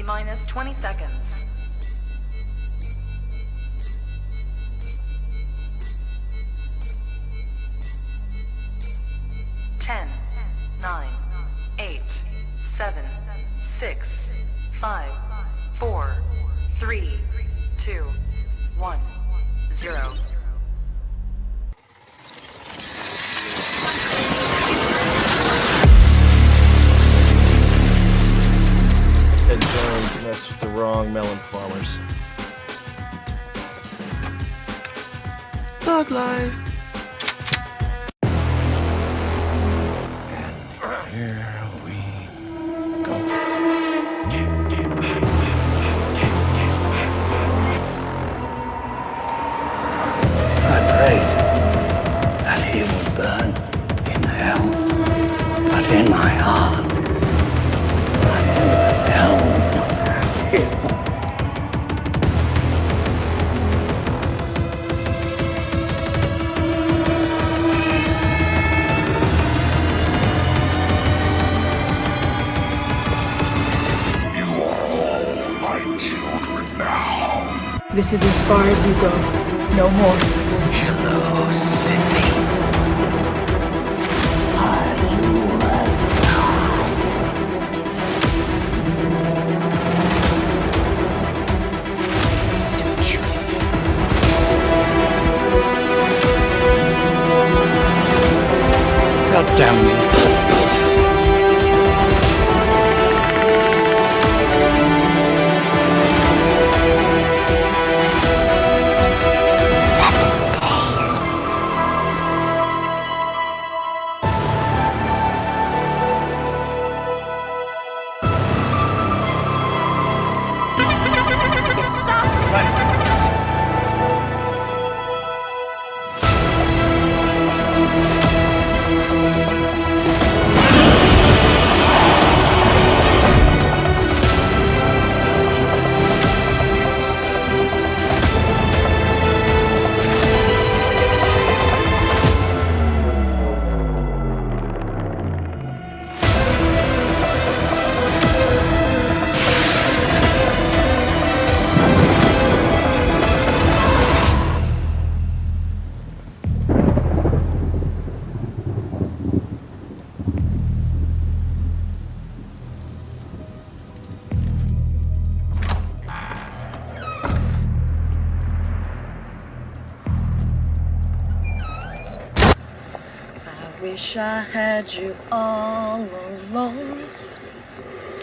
T-minus 20 seconds. 10, 9, 8, 7, 6, 5, 4, 3, 2, 1, 0. Ted Jones messed with the wrong melon farmers. Thug life. And here we go. I prayed that he would burn in hell, but in my heart, I never held him. This is as far as you go. No more. Hello, Sydney. Are you God damn you. Wish I had you all alone,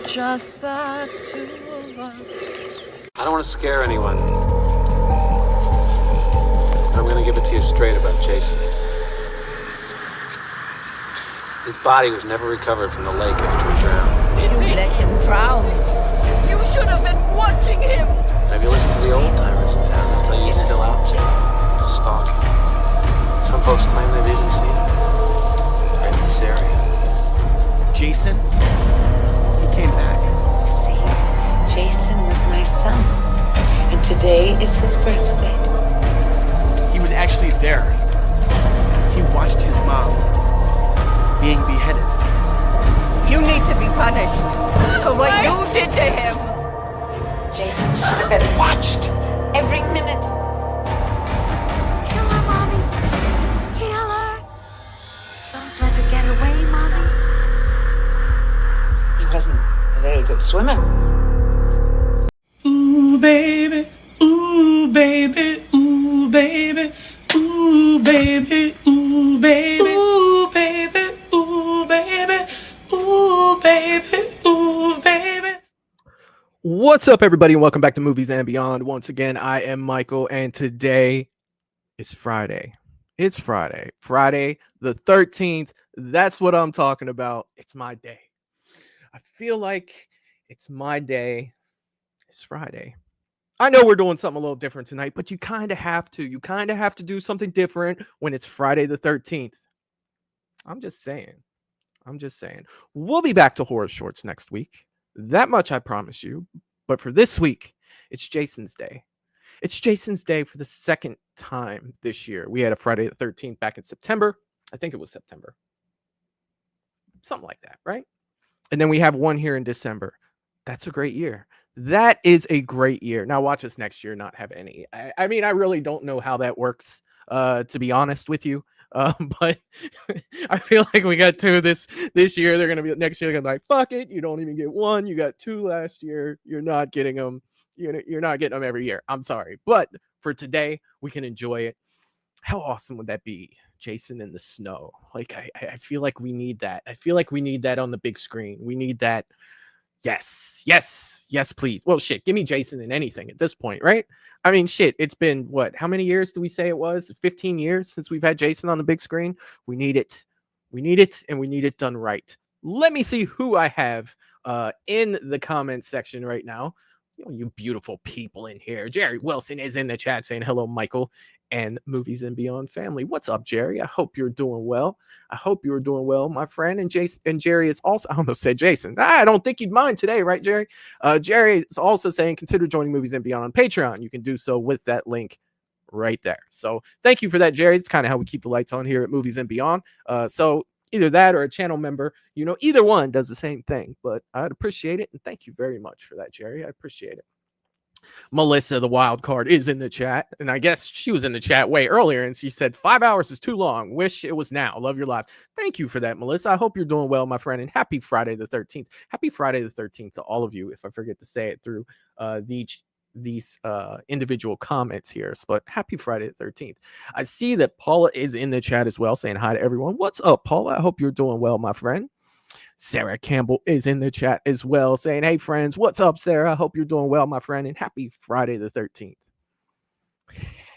just the two of us. I don't want to scare anyone, but I'm going to give it to you straight about Jason. His body was never recovered from the lake after he drowned. You let him drown. You should have been watching him. Maybe listen to the old timers in town. They'll tell you he's still out there, stalking. Some folks claim they've even seen him. Right in this area. Jason? He came back. See, Jason was my son, and today is his birthday. He was actually there. He watched his mom being beheaded. You need to be punished for what you did to him. Jason should have been watched every minute. Kill her, Mommy. Kill her. Don't let her get away, Mommy. He wasn't a very good swimmer. Ooh, baby. Ooh, baby. Ooh, baby. Ooh, baby. Ooh, baby. Ooh, baby. Ooh, baby. Ooh, baby. Ooh, baby. What's up, everybody, and welcome back to Movies and Beyond. Once again, I am Michael, and today is Friday. It's Friday. Friday the 13th. That's what I'm talking about. It's my day. I feel like it's my day. It's Friday. I know we're doing something a little different tonight, but you kind of have to. You kind of have to do something different when it's Friday the 13th. I'm just saying. We'll be back to horror shorts next week. That much I promise you. But for this week, it's Jason's Day. It's Jason's Day for the second time this year. We had a Friday the 13th back in September. I think it was September. Something like that, right? And then we have one here in December. That's a great year. That is a great year. Now watch us next year not have any. I mean, I really don't know how that works, to be honest with you. But I feel like we got two this year. They're gonna be next year. They're gonna be like, fuck it, you don't even get one. You got two last year. You're not getting them. You're not getting them every year. I'm sorry, but for today, we can enjoy it. How awesome would that be? Jason in the snow. Like I feel like we need that. I feel like we need that on the big screen. We need that. Yes, please. Well, shit, give me Jason in anything at this point, right? I mean, shit, it's been what? How many years do we say it was? 15 years since we've had Jason on the big screen. We need it. We need it, and we need it done right. Let me see who I have in the comments section right now. You beautiful people in here. Jerry Wilson is in the chat saying hello, Michael and Movies and Beyond family. What's up, Jerry? I hope you're doing well. I hope you're doing well, my friend. And Jason and Jerry is also, I almost said Jason. I don't think you'd mind today, right, Jerry? Jerry is also saying consider joining Movies and Beyond on Patreon. You can do so with that link right there. So thank you for that, Jerry. It's kind of how we keep the lights on here at Movies and Beyond. So either that or a channel member, either one does the same thing, but I'd appreciate it. And thank you very much for that, Jerry. I appreciate it. Melissa, the wild card, is in the chat. And I guess she was in the chat way earlier. And she said, 5 hours is too long. Wish it was now. Love your life. Thank you for that, Melissa. I hope you're doing well, my friend. And happy Friday the 13th. Happy Friday the 13th to all of you, if I forget to say it through these individual comments here. But happy Friday the 13th. I see that Paula is in the chat as well, saying hi to everyone. What's up, Paula? I hope you're doing well, my friend. Sarah Campbell is in the chat as well, saying, hey, friends, what's up, Sarah? I hope you're doing well, my friend, and happy Friday the 13th.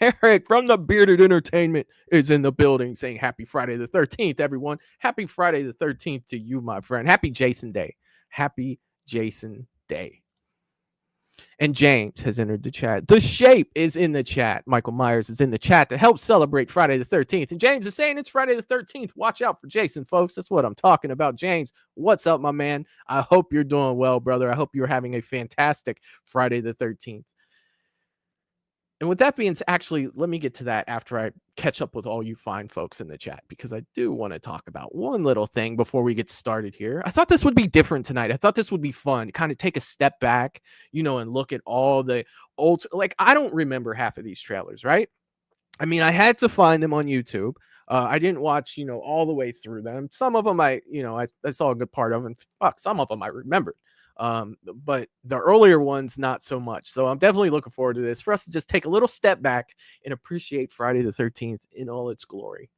Eric from the Bearded Entertainment is in the building, saying happy Friday the 13th, everyone. Happy Friday the 13th to you, my friend. Happy Jason Day. Happy Jason Day. And James has entered the chat. The Shape is in the chat. Michael Myers is in the chat to help celebrate Friday the 13th. And James is saying it's Friday the 13th. Watch out for Jason, folks. That's what I'm talking about. James, what's up, my man? I hope you're doing well, brother. I hope you're having a fantastic Friday the 13th. And with that being said, actually, let me get to that after I catch up with all you fine folks in the chat, because I do want to talk about one little thing before we get started here. I thought this would be different tonight. I thought this would be fun, kind of take a step back, and look at all the old, like, I don't remember half of these trailers, right? I mean, I had to find them on YouTube. I didn't watch, all the way through them. Some of them I saw a good part of, and fuck, some of them I remembered. But the earlier ones, not so much. So I'm definitely looking forward to this, for us to just take a little step back and appreciate Friday the 13th in all its glory.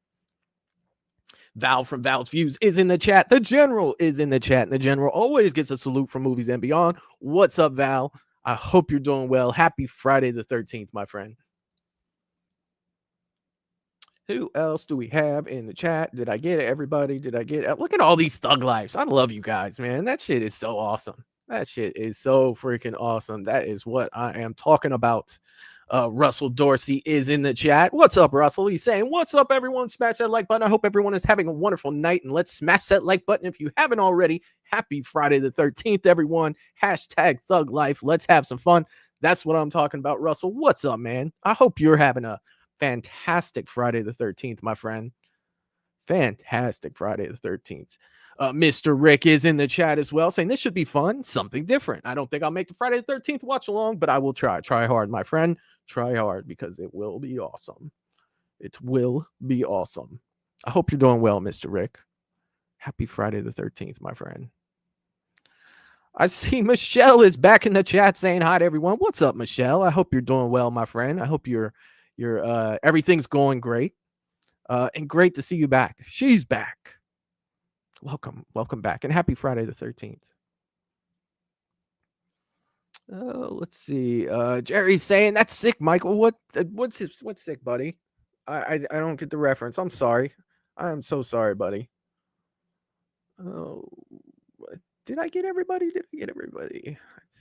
Val from Val's Views is in the chat. The General is in the chat, and the General always gets a salute from Movies and Beyond. What's up, Val? I hope you're doing well. Happy Friday the 13th, my friend. Who else do we have in the chat? Did I get everybody? Look at all these thug lives. I love you guys, man. That shit is so awesome. That shit is so freaking awesome. That is what I am talking about. Russell Dorsey is in the chat. What's up, Russell? He's saying, what's up, everyone? Smash that like button. I hope everyone is having a wonderful night, and let's smash that like button if you haven't already. Happy Friday the 13th, everyone. Hashtag thug life. Let's have some fun. That's what I'm talking about, Russell. What's up, man? I hope you're having a fantastic Friday the 13th, my friend. Fantastic Friday the 13th. Mr. Rick is in the chat as well, saying this should be fun, something different. I don't think I'll make the Friday the 13th watch along, but I will try. Try hard, my friend. Try hard, because it will be awesome. It will be awesome. I hope you're doing well, Mr. Rick. Happy Friday the 13th, my friend. I see Michelle is back in the chat saying hi to everyone. What's up, Michelle? I hope you're doing well, my friend. I hope you're everything's going great. And great to see you back. She's back. Welcome back, and happy Friday the 13th. Let's see. Jerry's saying that's sick, Michael. What's sick, buddy? I don't get the reference. I'm sorry. I am so sorry, buddy. Oh, did I get everybody? I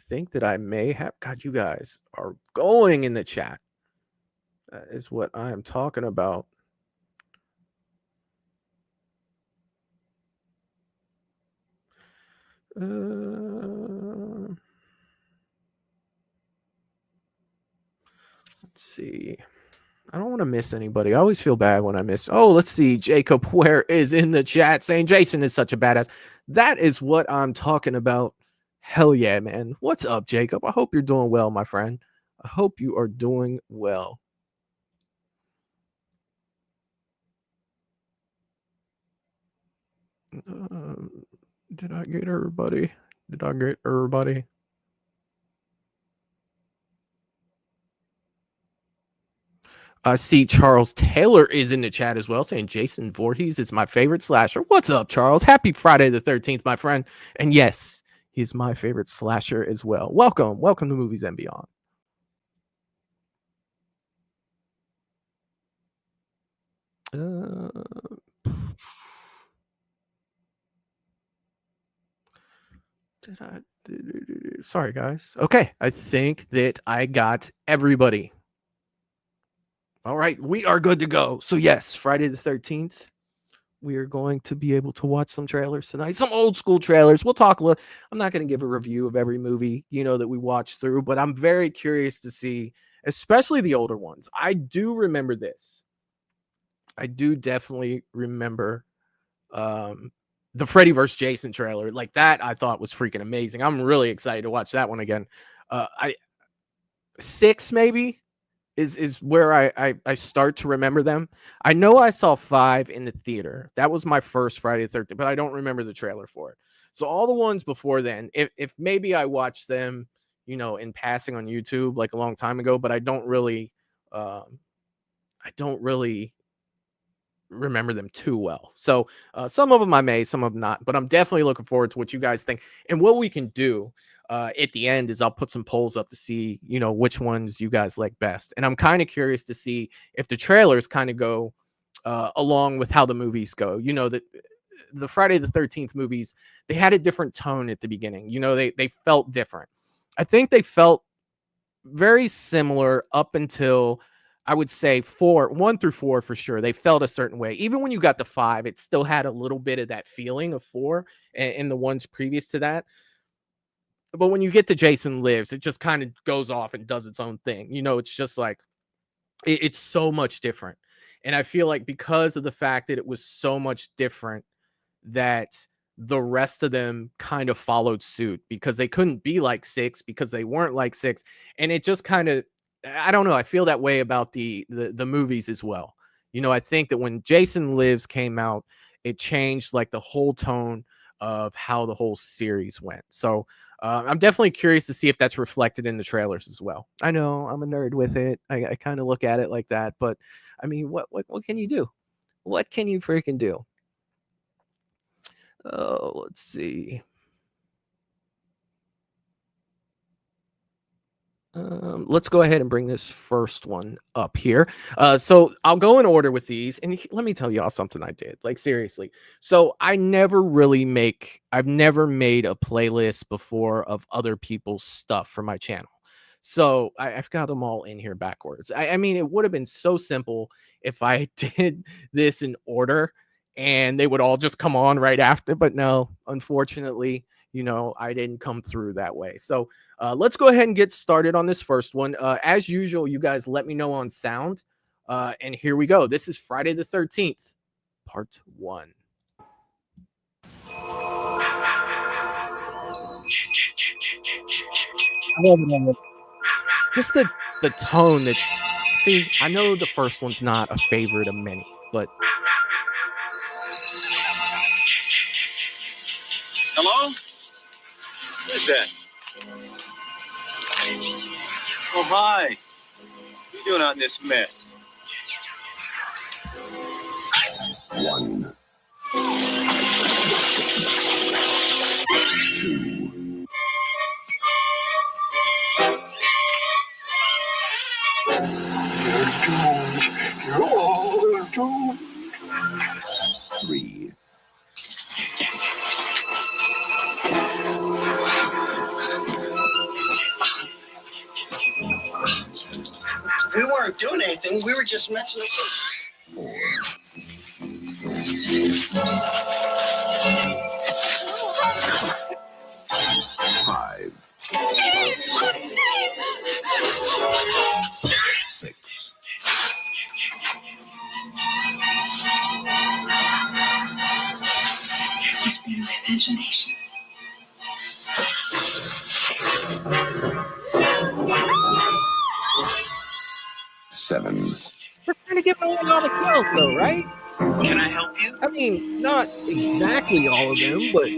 think that I may have. God, you guys are going in the chat. That is what I am talking about. Let's see. I don't want to miss anybody. I always feel bad when I miss. Oh, let's see. Jacob Ware is in the chat saying Jason is such a badass. That is what I'm talking about. Hell yeah, man. What's up, Jacob? I hope you're doing well, my friend. I hope you are doing well. Did I get everybody? Did I get everybody? I see Charles Taylor is in the chat as well, saying Jason Voorhees is my favorite slasher. What's up, Charles? Happy Friday the 13th, my friend. And yes, he's my favorite slasher as well. Welcome to Movies and Beyond. Sorry, guys. Okay, I think that I got everybody. All right, we are good to go. So yes, Friday the 13th, we are going to be able to watch some trailers tonight, some old school trailers. We'll talk a little. I'm not going to give a review of every movie, that we watched through, but I'm very curious to see, especially the older ones. I do remember this. I do definitely remember the Freddy vs. Jason trailer. Like that, I thought was freaking amazing. I'm really excited to watch that one again. I 6 maybe is where I start to remember them. I know I saw 5 in the theater. That was my first Friday the 13th, but I don't remember the trailer for it. So all the ones before then, if maybe I watched them, in passing on YouTube like a long time ago, but I don't really remember them too well. So some of them I may, some of them not, but I'm definitely looking forward to what you guys think. And what we can do at the end is I'll put some polls up to see, which ones you guys like best. And I'm kind of curious to see if the trailers kind of go along with how the movies go. That the Friday the 13th movies, they had a different tone at the beginning. They felt different. I think they felt very similar up until I would say 1 through 4 for sure. They felt a certain way. Even when you got to 5, it still had a little bit of that feeling of 4 and the ones previous to that. But when you get to Jason Lives, it just kind of goes off and does its own thing. It's just like it's so much different. And I feel like because of the fact that it was so much different, that the rest of them kind of followed suit because they couldn't be like 6 because they weren't like 6. And it just kind of, I don't know. I feel that way about the movies as well. I think that when Jason Lives came out, it changed like the whole tone of how the whole series went. So I'm definitely curious to see if that's reflected in the trailers as well. I know I'm a nerd with it. I kind of look at it like that, but I mean, what can you do? What can you freaking do? Oh, let's see. Let's go ahead and bring this first one up here. So I'll go in order with these, and let me tell y'all something I did. Like seriously. So I've never made a playlist before of other people's stuff for my channel. So I've got them all in here backwards. I mean, it would have been so simple if I did this in order, and they would all just come on right after. But no, unfortunately, I didn't come through that way. So let's go ahead and get started on this first one. As usual, you guys let me know on sound. And here we go. This is Friday the 13th, part 1. Just the tone that, see, I know the first one's not a favorite of many, but hello? Who's that? Oh, hi. What are you doing out in this mess? 1, 2, 3. We weren't doing anything. We were just messing with 4. 5. 6. 'Must be my imagination. Seven. We're trying to get away all the kills, though, right? Can I help you? I mean, not exactly all of them, but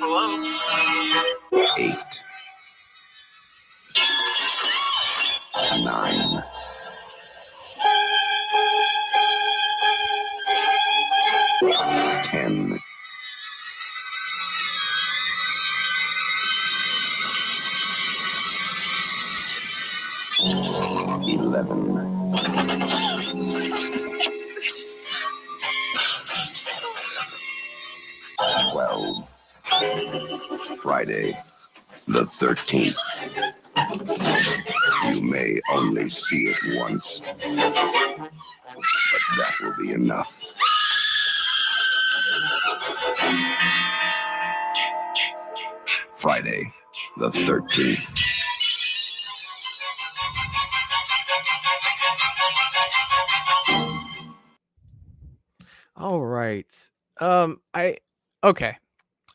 Hello? 8. 9. 10. 11. 12. Friday, the 13th. You may only see it once, but that will be enough. Friday, the 13th. all right. Okay.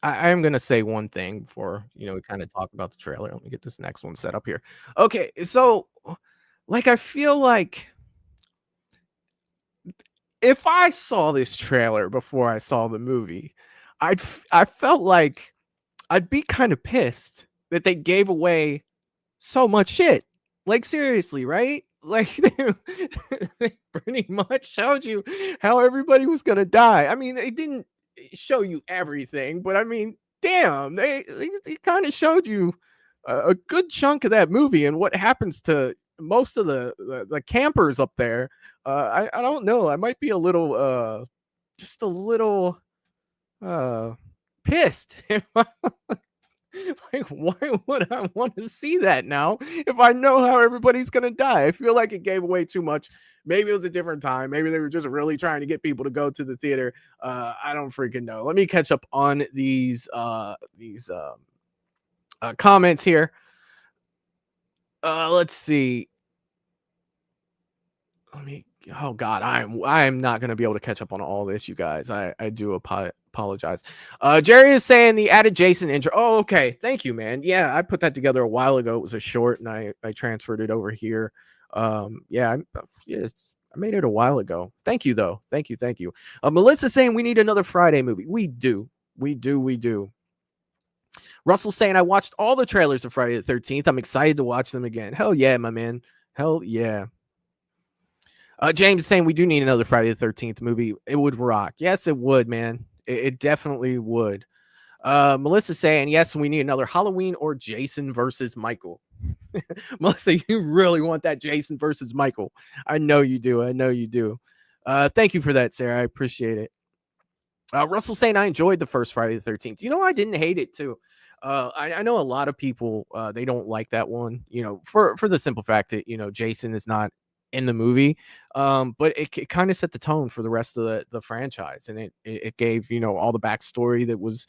I am gonna say one thing before we kind of talk about the trailer. Let me get this next one set up here. Okay, so like I feel like if I saw this trailer before I saw the movie, I felt like I'd be kind of pissed that they gave away so much shit. Like seriously, right? Like they pretty much showed you how everybody was gonna die. I mean, they didn't show you everything, but I mean, damn, they kind of showed you a good chunk of that movie and what happens to most of the campers up there. I don't know. I might be a little just a little pissed. Like, why would I want to see that now if I know how everybody's gonna die? I feel like it gave away too much. Maybe it was a different time. Maybe they were just really trying to get people to go to the theater. I don't freaking know. Let me catch up on these comments here. Let's see. Oh God, I am not going to be able to catch up on all this, you guys. I do apologize. Jerry is saying the added Jason intro. Oh, okay. Thank you, man. Yeah, I put that together a while ago. It was a short, and I transferred it over here. Yeah, I made it a while ago. Thank you, though. Thank you. Melissa saying we need another Friday movie. We do. Russell saying I watched all the trailers of Friday the 13th. I'm excited to watch them again. Hell yeah, my man. Hell yeah. James saying we do need another Friday the 13th movie. It would rock. Yes, it would, man. It definitely would. Melissa saying, yes, we need another Halloween or Jason versus Michael. Melissa, you really want that Jason versus Michael. I know you do. Thank you for that, Sarah. I appreciate it. Russell saying I enjoyed the first Friday the 13th. I didn't hate it too. I know a lot of people they don't like that one, for the simple fact that Jason is not in the movie, but it kind of set the tone for the rest of the franchise, and it gave all the backstory that was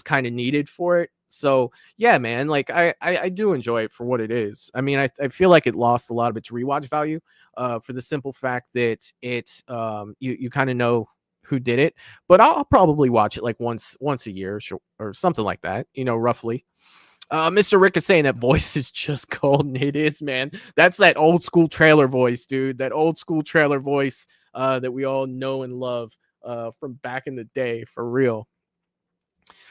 kind of needed for it. So yeah, man, like I do enjoy it for what it is. I mean, I feel like it lost a lot of its rewatch value for the simple fact that it you kind of know who did it, but I'll probably watch it like once a year or something like that, roughly. Mr. Rick is saying that voice is just golden. It is, man. That's that old school trailer voice, dude. That old school trailer voice that we all know and love from back in the day, for real.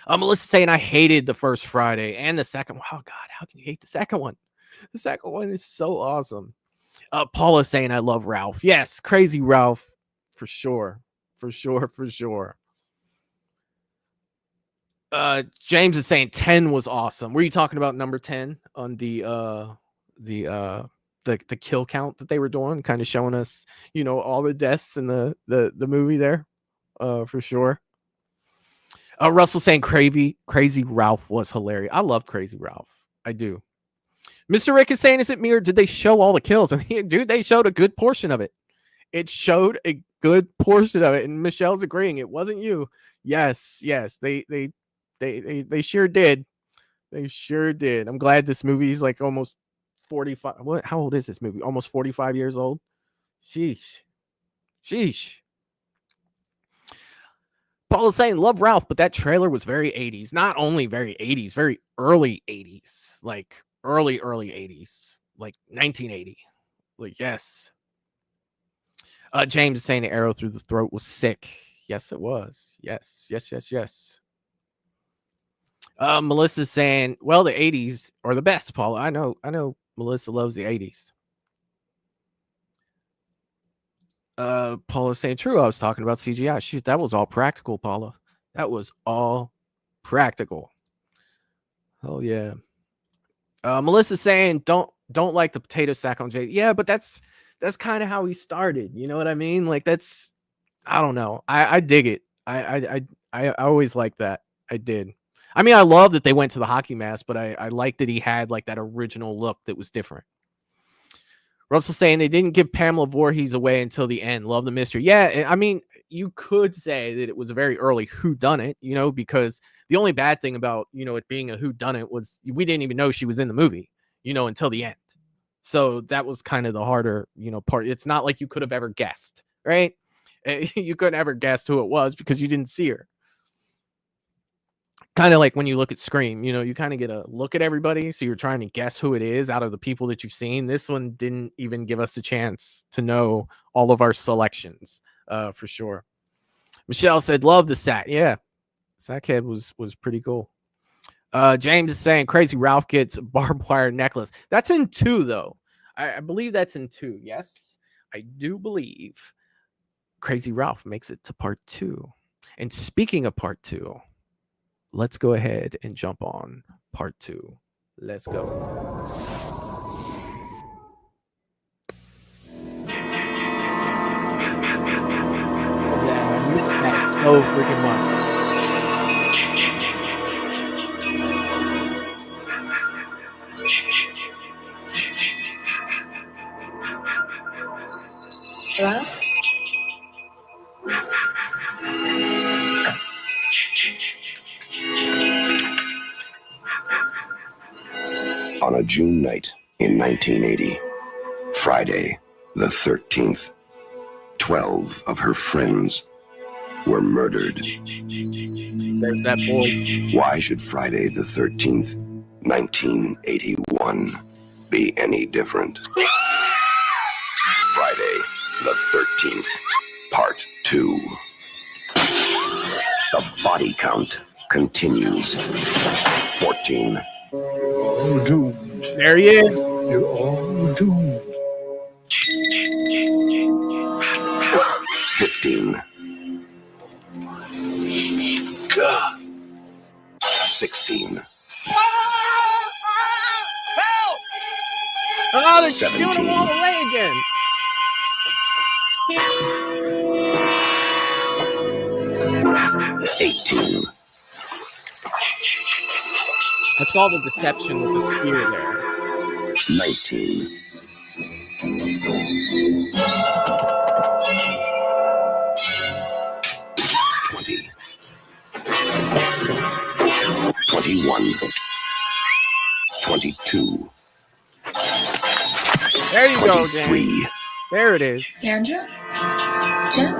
Melissa saying I hated the first Friday and the second one. Oh God, how can you hate the second one? The second one is so awesome. Paula saying I love Ralph. Yes, crazy Ralph, for sure. James is saying 10 was awesome. Were you talking about number 10 on the kill count that they were doing, kind of showing us, all the deaths in the movie there? For sure. Russell saying crazy Ralph was hilarious. I love Crazy Ralph. I do. Mr. Rick is saying, is it me or did they show all the kills? And dude, they showed a good portion of it. It showed a good portion of it, and Michelle's agreeing it wasn't you. Yes, they sure did. They sure did. I'm glad this movie is like almost 45. How old is this movie? Almost 45 years old. Sheesh. Paul is saying, love Ralph, but that trailer was very 80s. Not only very 80s, very early 80s. Like early 80s. Like 1980. Like, yes. James is saying the arrow through the throat was sick. Yes, it was. Yes. Melissa's saying, well, the 80s are the best, Paula. I know Melissa loves the 80s. Paula's saying, true, I was talking about CGI. Shoot, that was all practical, Paula. That was all practical. Oh yeah. Melissa's saying, don't like the potato sack on Jay. Yeah, but that's kind of how he started. You know what I mean? Like, that's, I don't know. I dig it. I always liked that. I did. I mean, I love that they went to the hockey mask, but I like that he had like that original look that was different. Russell saying they didn't give Pamela Voorhees away until the end. Love the mystery. Yeah, I mean, you could say that it was a very early whodunit, you know, because the only bad thing about, you know, it being a whodunit was we didn't even know she was in the movie, you know, until the end. So that was kind of the harder, you know, part. It's not like you could have ever guessed, right? You couldn't ever guess who it was because you didn't see her. Kind of like when you look at Scream, you know, you kind of get a look at everybody. So you're trying to guess who it is out of the people that you've seen. This one didn't even give us a chance to know all of our selections, for sure. Michelle said, love the sack. Yeah, Sackhead was pretty cool. James is saying Crazy Ralph gets barbed wire necklace. That's in 2, though. I believe that's in 2. Yes, I do believe Crazy Ralph makes it to part 2. And speaking of part 2, let's go ahead and jump on part 2. Let's go. Yeah, I missed that so freaking much. Hello? On a June night in 1980, Friday the 13th, 12 of her friends were murdered. There's that voice. Why should Friday the 13th, 1981 be any different? Friday the 13th, Part 2. The body count continues. 14. All doomed. There he is. You're all doomed. 15. God. 16. Help! Oh, they're 17. shooting them all away again. 18. I saw the deception with the spear there. 19. 20. 21. 22. There you go, 23. James. There it is. Sandra? Jeff?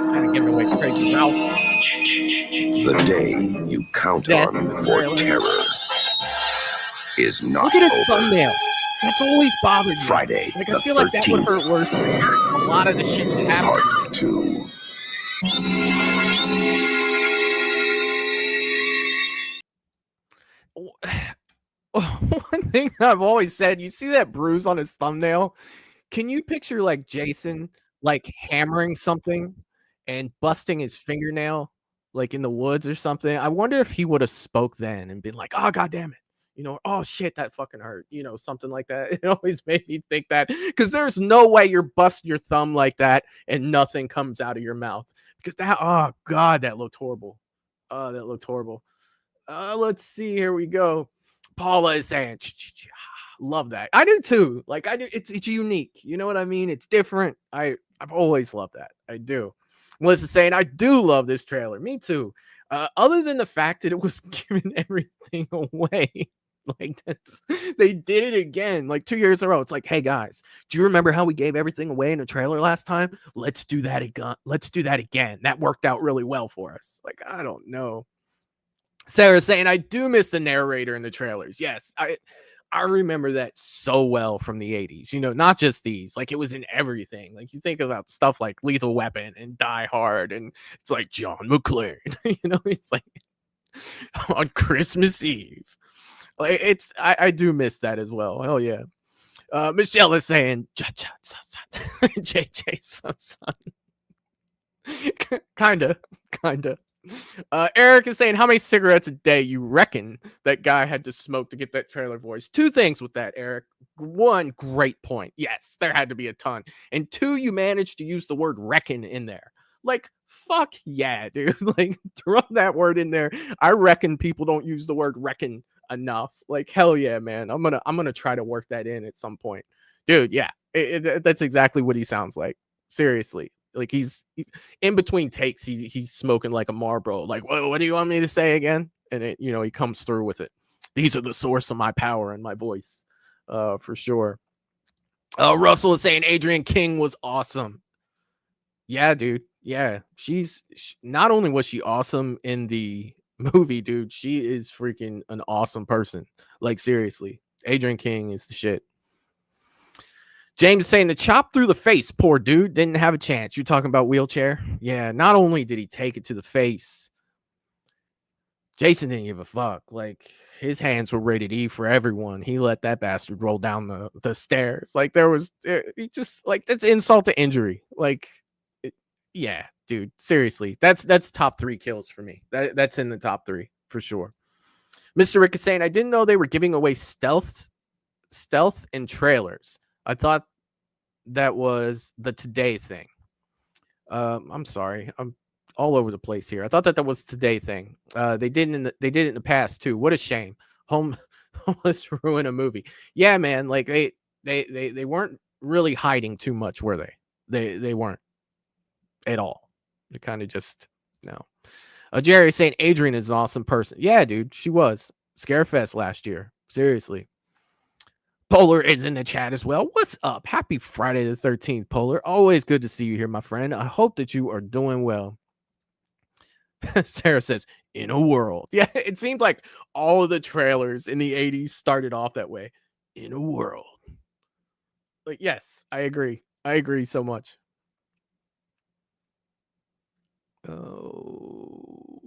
Kind of giving away Crazy Ralph. The day you count Death on in the for trailer. terror is not Look at his over. thumbnail. That's always bothered me. Friday Like, the I feel like that would 13th. hurt worse than a lot of the shit that happened. Part 2. One thing I've always said, you see that bruise on his thumbnail? Can you picture like Jason like hammering something and busting his fingernail like in the woods or something? I wonder if he would have spoke then and been like, oh god damn it, you know, oh shit, that fucking hurt, you know, something like that. It always made me think that, because there's no way you're busting your thumb like that and nothing comes out of your mouth, because that, oh god, that looked horrible. Oh, that looked horrible. Let's see, here we go. Paula is saying, love that. I do too. Like, I do. It's unique. You know what I mean? It's different. I've always loved that. I do. Melissa's saying, I do love this trailer. Me too. Other than the fact that it was giving everything away. Like they did it again, like 2 years in a row. It's like, hey guys, do you remember how we gave everything away in the trailer last time? Let's do that again. Let's do that again. That worked out really well for us. Like, I don't know. Sarah's saying, I do miss the narrator in the trailers. Yes, I remember that so well from the 80s. You know, not just these. Like, it was in everything. Like, you think about stuff like Lethal Weapon and Die Hard, and it's like John McClane. You know, it's like on Christmas Eve. Like, I do miss that as well. Hell yeah. Michelle is saying JJ son. Kinda. Eric is saying, how many cigarettes a day you reckon that guy had to smoke to get that trailer voice? Two things with that, Eric. One, great point. Yes, there had to be a ton. And two, you managed to use the word reckon in there. Like, fuck yeah, dude. Like, throw that word in there. I reckon people don't use the word reckon enough. Like, hell yeah, man. I'm gonna try to work that in at some point. Dude, yeah. That's exactly what he sounds like. Seriously. Like, he's in between takes, he's smoking like a Marlboro. Like, what do you want me to say again? And it, you know, he comes through with it. These are the source of my power and my voice, for sure. Russell is saying Adrienne King was awesome. Yeah, dude. Yeah, not only was she awesome in the movie, dude, she is freaking an awesome person. Like, seriously, Adrienne King is the shit. James is saying the chop through the face, poor dude, didn't have a chance. You're talking about wheelchair? Yeah, not only did he take it to the face, Jason didn't give a fuck. Like, his hands were rated E for everyone. He let that bastard roll down the stairs. Like, he just, like, that's insult to injury. Like, yeah, dude, seriously. That's top 3 kills for me. That's in the top 3 for sure. Mr. Rick is saying, I didn't know they were giving away stealth in trailers. I thought that was the Today thing. I'm sorry. I'm all over the place here. I thought that was Today thing. They did it in the past too. What a shame. Homeless ruin a movie. Yeah, man. Like they weren't really hiding too much, were they? They weren't at all. They kind of just no. Jerry is saying Adrienne is an awesome person. Yeah, dude, she was. Scarefest last year. Seriously. Polar is in the chat as well. What's up? Happy Friday the 13th, Polar. Always good to see you here, my friend. I hope that you are doing well. Sarah says, in a world. Yeah, it seemed like all of the trailers in the 80s started off that way. In a world. Like, yes, I agree. I agree so much. Oh.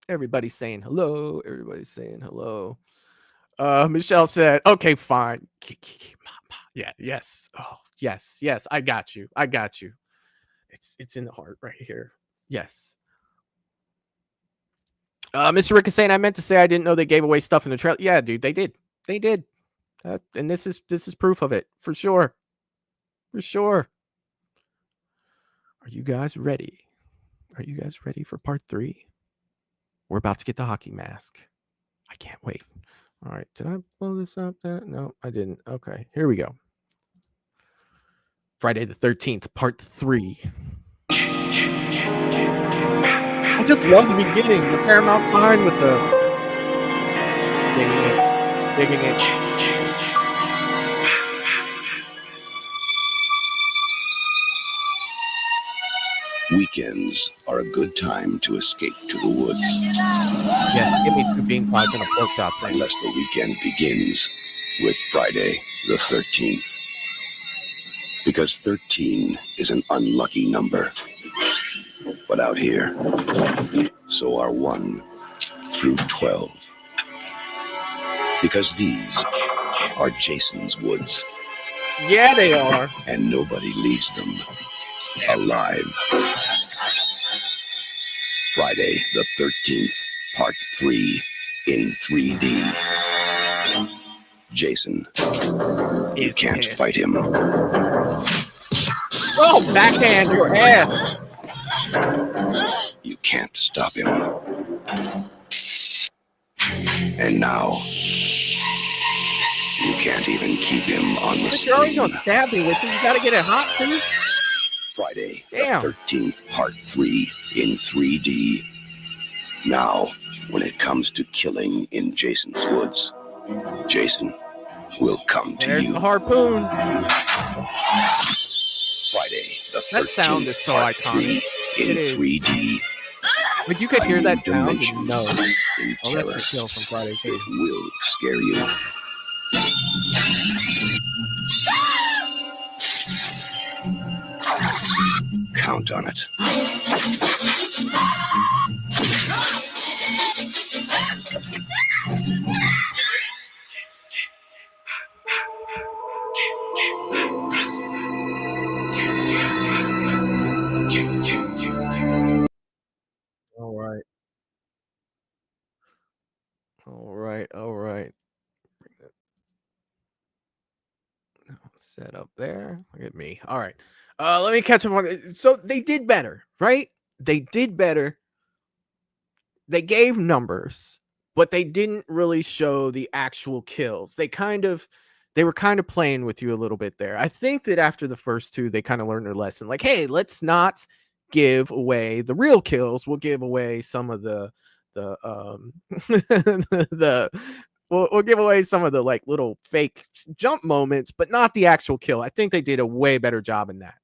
Everybody's saying hello. Everybody's saying hello. Michelle said, okay, fine. Yeah, yes. Oh, yes. I got you. It's in the heart right here. Yes. Mr. Rick is saying, I meant to say I didn't know they gave away stuff in the trailer. Yeah, dude, they did. And this is proof of it for sure. Are you guys ready? Are you guys ready for part 3? We're about to get the hockey mask. I can't wait. All right, did I blow this up? No, I didn't. Okay, here we go. Friday the 13th, part 3. I just love the beginning. The Paramount sign with the digging it. Weekends are a good time to escape to the woods. Yes, give me 2 bean pies and a pork chop sandwich. Unless the weekend begins with Friday the 13th. Because 13 is an unlucky number. But out here, so are 1 through 12. Because these are Jason's woods. Yeah, they are. And nobody leaves them alive. Friday the 13th, part 3 in 3D. Jason, you can't fight him. Oh, backhand your ass. You can't stop him. And now, you can't even keep him on the screen. You're already gonna stab me with it. You gotta get it hot too. Friday the 13th, part 3 in 3D. Now, when it comes to killing in Jason's woods, Jason will come to There's you. the harpoon. Friday the 13th, That sound is so part iconic. 3 in It is. 3D. Like you could A hear new that sound dimension and know. in Oh, that's terror. the kill from Friday It 13th. will scare you. Count on it. All right. All right. All right. Bring that set up there. Look at me. All right. Let me catch up on. So they did better, right? They did better. They gave numbers, but they didn't really show the actual kills. They were kind of playing with you a little bit there. I think that after the first two, they kind of learned their lesson. Like, hey, let's not give away the real kills. We'll give away some of the the we'll give away some of the like little fake jump moments, but not the actual kill. I think they did a way better job in that,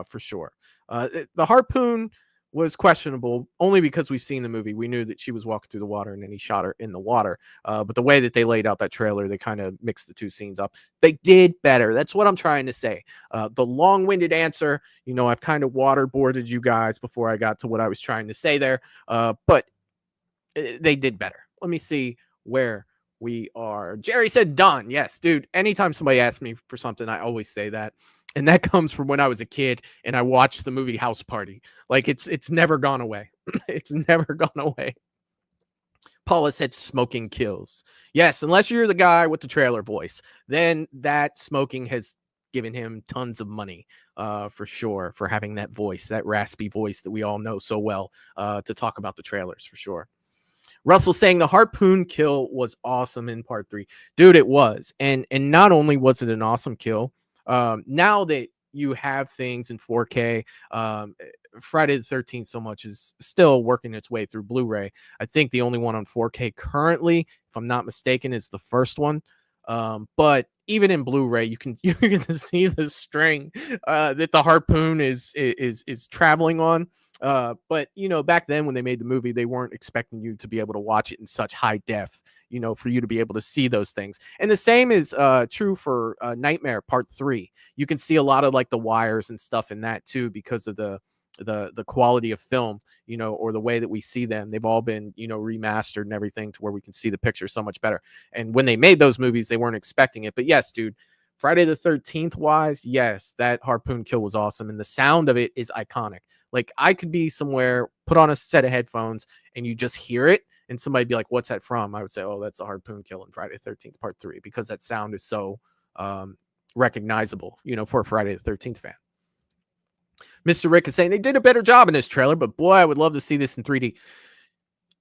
for sure. The harpoon was questionable only because we've seen the movie. We knew that she was walking through the water and then he shot her in the water. But the way that they laid out that trailer, they kind of mixed the two scenes up. They did better. That's what I'm trying to say. The long-winded answer, I've kind of waterboarded you guys before I got to what I was trying to say there. But they did better. Let me see where we are. Jerry said done. Yes, dude. Anytime somebody asks me for something, I always say that. And that comes from when I was a kid and I watched the movie House Party. Like it's never gone away. It's never gone away. Paula said smoking kills. Yes, unless you're the guy with the trailer voice, then that smoking has given him tons of money, for sure, for having that voice, that raspy voice that we all know so well, to talk about the trailers, for sure. Russell saying the harpoon kill was awesome in part 3. Dude, it was. And not only was it an awesome kill, now that you have things in 4K, Friday the 13th so much is still working its way through Blu-ray. I think the only one on 4K currently, if I'm not mistaken, is the first one. But even in Blu-ray, you can see the string that the harpoon is traveling on. But back then when they made the movie, they weren't expecting you to be able to watch it in such high def, for you to be able to see those things. And the same is true for Nightmare Part 3. You can see a lot of like the wires and stuff in that too, because of the quality of film, or the way that we see them. They've all been, remastered and everything to where we can see the picture so much better. And when they made those movies, they weren't expecting it. But yes, dude, Friday the 13th wise, yes, that harpoon kill was awesome. And the sound of it is iconic. Like I could be somewhere, put on a set of headphones and you just hear it and somebody be like, what's that from? I would say, oh, that's a harpoon kill in Friday the 13th part 3, because that sound is so recognizable, for a Friday the 13th fan. Mr. Rick is saying they did a better job in this trailer, but boy, I would love to see this in 3D.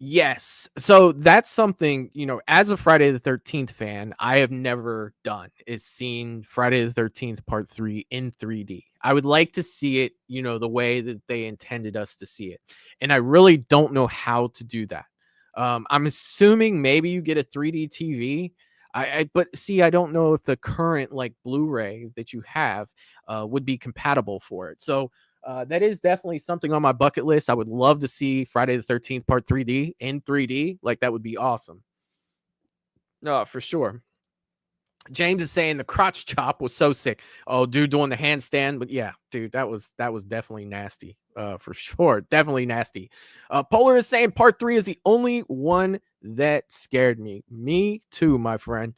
Yes. So that's something, as a Friday the 13th fan, I have never done, is seen Friday the 13th part 3 in 3D. I would like to see it, the way that they intended us to see it. And I really don't know how to do that. I'm assuming maybe you get a 3D TV. But see, I don't know if the current like Blu-ray that you have would be compatible for it. So that is definitely something on my bucket list. I would love to see Friday the 13th part 3D in 3D. Like that would be awesome. No, for sure. James is saying the crotch chop was so sick. Oh, dude, doing the handstand. But yeah, dude, that was definitely nasty. For sure. Definitely nasty. Polar is saying part 3 is the only one that scared me. Me too, my friend.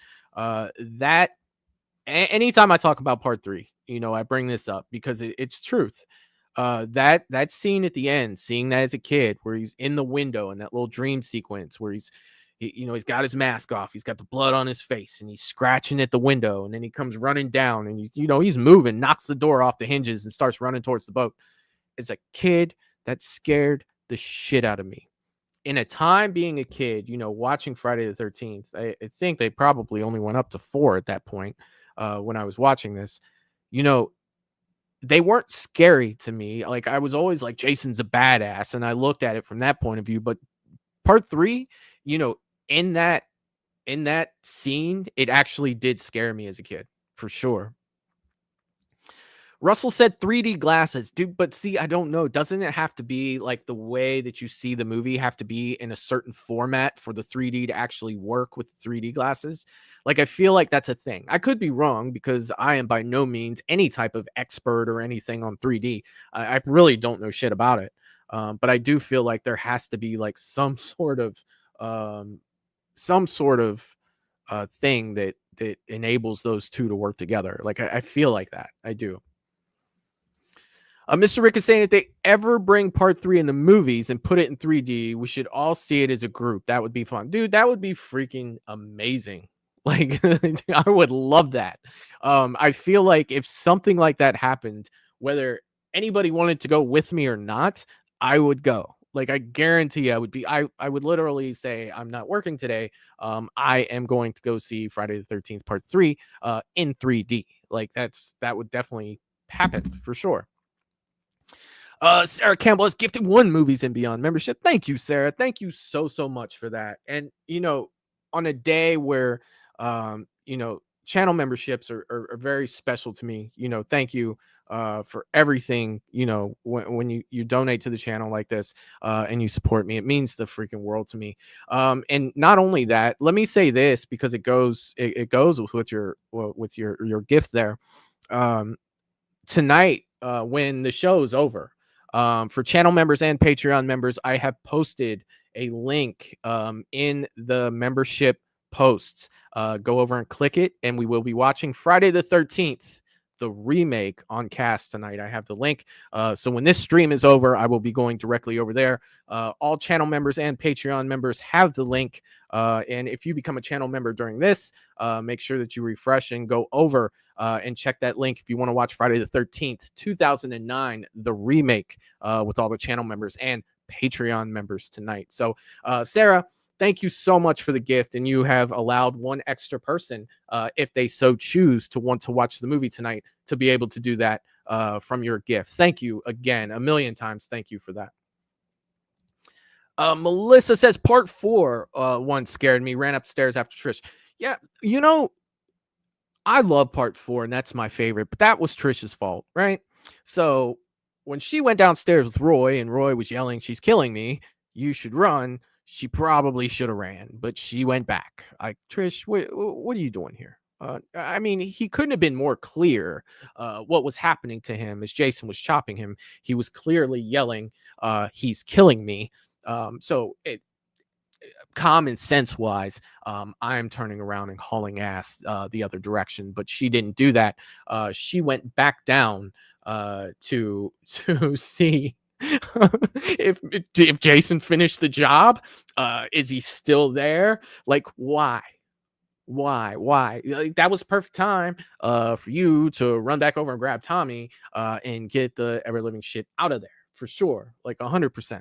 Anytime I talk about part 3, I bring this up because it's truth. That scene at the end, seeing that as a kid, where he's in the window and that little dream sequence where he's got his mask off, he's got the blood on his face, and he's scratching at the window, and then he comes running down, and he's moving, knocks the door off the hinges, and starts running towards the boat. As a kid, that scared the shit out of me. In a time being a kid, watching Friday the 13th, I think they probably only went up to 4 at that point when I was watching this. They weren't scary to me. Like I was always like, Jason's a badass, and I looked at it from that point of view. But Part 3, in that scene, it actually did scare me as a kid, for sure. Russell said 3D glasses, dude, but see, I don't know. Doesn't it have to be like the way that you see the movie have to be in a certain format for the 3D to actually work with 3D glasses? Like, I feel like that's a thing. I could be wrong because I am by no means any type of expert or anything on 3D. I really don't know shit about it. But I do feel like there has to be like some sort of thing that enables those two to work together. Like, I feel like that. I do. Mr. Rick is saying if they ever bring part 3 in the movies and put it in 3D, we should all see it as a group. That would be fun. Dude, that would be freaking amazing. Like, I would love that. I feel like if something like that happened, whether anybody wanted to go with me or not, I would go. Like, I guarantee I would be. I would literally say, I'm not working today. I am going to go see Friday the 13th Part 3 in 3D. Like, that would definitely happen for sure. Sarah Campbell has gifted 1 Movies and Beyond membership. Thank you, Sarah. Thank you so much for that. And on a day where channel memberships are very special to me. Thank you for everything. When you donate to the channel like this and you support me, it means the freaking world to me. And not only that, let me say this because it goes with your gift there. Tonight, when the show is over, for channel members and Patreon members, I have posted a link in the membership posts. Go over and click it, and we will be watching Friday the 13th, the remake on Cast tonight. I have the link. So when this stream is over, I will be going directly over there. All channel members and Patreon members have the link. And if you become a channel member during this, make sure that you refresh and go over and check that link if you want to watch Friday the 13th, 2009, the remake with all the channel members and Patreon members tonight. So, Sarah, thank you so much for the gift. And you have allowed 1 extra person, if they so choose to want to watch the movie tonight, to be able to do that from your gift. Thank you again, a million times. Thank you for that. Melissa says part 4 once scared me, ran upstairs after Trish. Yeah, I love part 4 and that's my favorite, but that was Trish's fault, right? So when she went downstairs with Roy and Roy was yelling, she's killing me, you should run, she probably should have ran, but she went back. Like, Trish, what are you doing here? I mean, he couldn't have been more clear what was happening to him as Jason was chopping him. He was clearly yelling, he's killing me. So common sense wise, I'm turning around and hauling ass the other direction, but she didn't do that. She went back down to see if Jason finished the job. Is he still there? Like, why? Like, that was perfect time for you to run back over and grab Tommy and get the ever living shit out of there for sure, like 100%.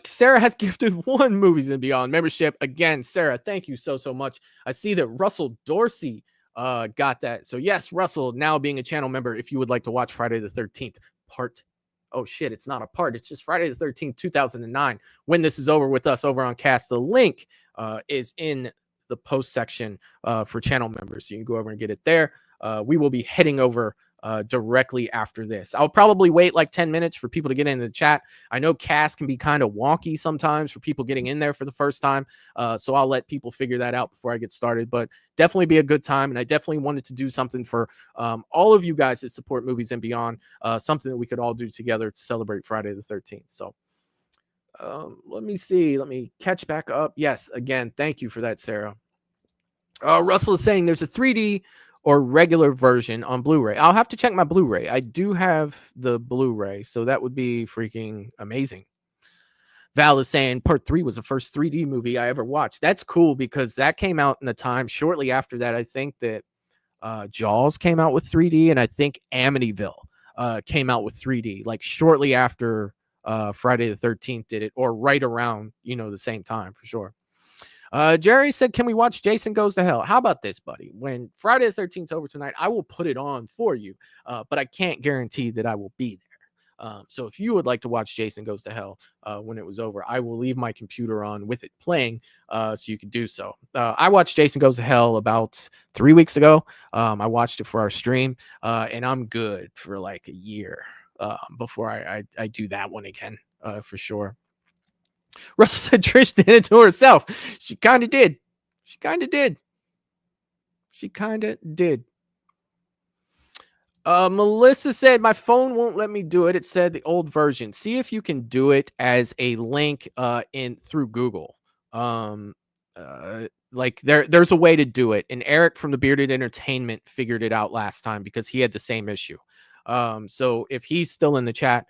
Sarah has gifted 1 Movies and Beyond membership. Again, Sarah, thank you so much. I see that Russell Dorsey got that. So yes, Russell, now being a channel member, if you would like to watch Friday the 13th part. Oh shit, it's not a part. It's just Friday the 13th, 2009. When this is over with us over on Cast, the link is in the post section for channel members. So you can go over and get it there. We will be heading over directly after this. I'll probably wait like 10 minutes for people to get into the chat. I know Cast can be kind of wonky sometimes for people getting in there for the first time. So I'll let people figure that out before I get started, but definitely be a good time. And I definitely wanted to do something for all of you guys that support Movies and Beyond, something that we could all do together to celebrate Friday the 13th. So let me see. Let me catch back up. Yes, again, thank you for that, Sarah. Russell is saying there's a 3D or regular version on Blu-ray. I'll have to check my Blu-ray. I do have the Blu-ray, so that would be freaking amazing. Val is saying part 3 was the first 3D movie I ever watched. That's cool because that came out in the time shortly after that. I think that Jaws came out with 3D, and I think Amityville came out with 3D, like shortly after Friday the 13th did it, or right around, the same time for sure. Jerry said, can we watch Jason Goes to Hell? How about this, buddy? When Friday the 13th is over tonight, I will put it on for you, but I can't guarantee that I will be So if you would like to watch Jason Goes to Hell when it was over, I will leave my computer on with it playing so you can do so. I watched Jason Goes to Hell about 3 weeks ago. I watched it for our stream, and I'm good for like a year before I do that one again for sure. Russell said Trish did it to herself. She kind of did. She kind of did. She kind of did. Melissa said my phone won't let me do it. It said the old version. See if you can do it as a link in through Google. Like there's a way to do it. And Eric from the Bearded Entertainment figured it out last time because he had the same issue. So if he's still in the chat,